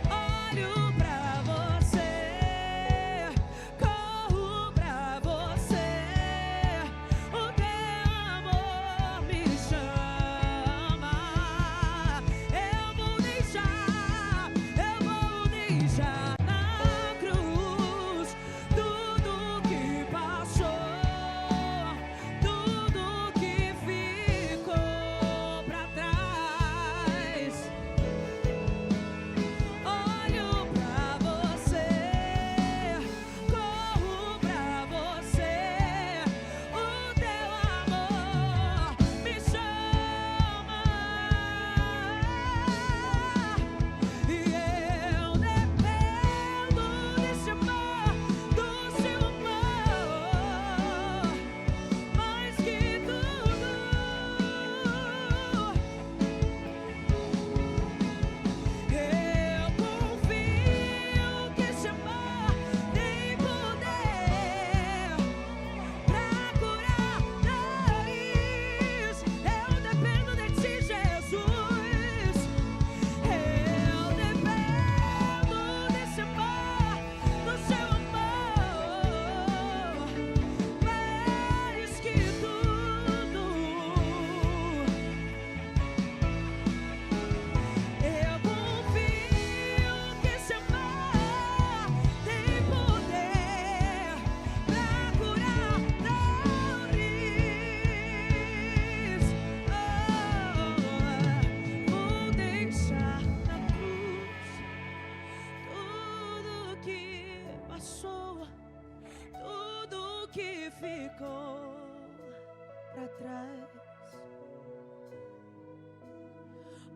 Olho pra você, corro pra você, o teu amor me chama. Eu vou deixar na cruz tudo que passou, tudo que ficou pra trás. Olho pra você, corro pra você, o teu amor me chama. E eu dependo desse amor, do seu amor, mais que tudo. Eu confio que esse amor tem poder pra curar dores. Eu dependo de ti, Jesus. Eu dependo desse amor, do seu amor, mais que tudo. Eu confio que esse amor tem poder pra curar dores. Vou deixar na cruz tudo que passou, tudo que ficou pra trás.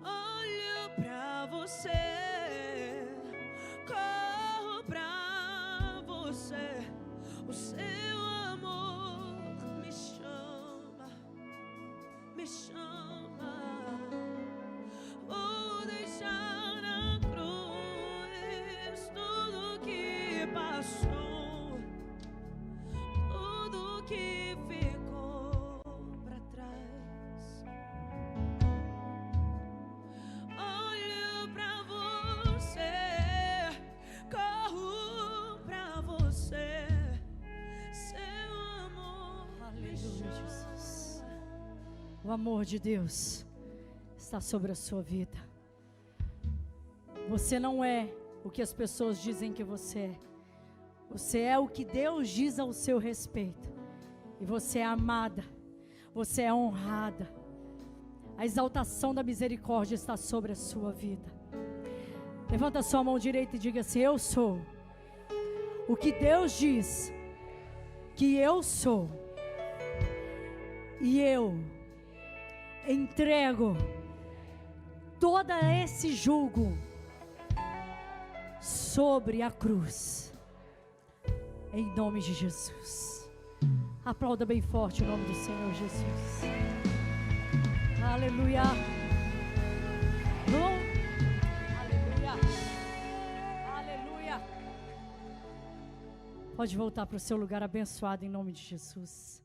Olho pra você, corro pra você, o seu amor me chama, me chama. Vou deixar na cruz tudo que passou, tudo que ficou pra trás. Olho pra você, corro pra você, seu amor me Aleluia, chama. Jesus. O amor de Deus está sobre a sua vida. Você não é o que as pessoas dizem que você é. Você é o que Deus diz ao seu respeito. E você é amada. Você é honrada. A exaltação da misericórdia está sobre a sua vida. Levanta a sua mão direita e diga assim: eu sou o que Deus diz que eu sou. E eu entrego todo esse jugo sobre a cruz, em nome de Jesus. Aplauda bem forte o nome do Senhor Jesus. Aleluia. Aleluia. Aleluia. Pode voltar para o seu lugar abençoado em nome de Jesus.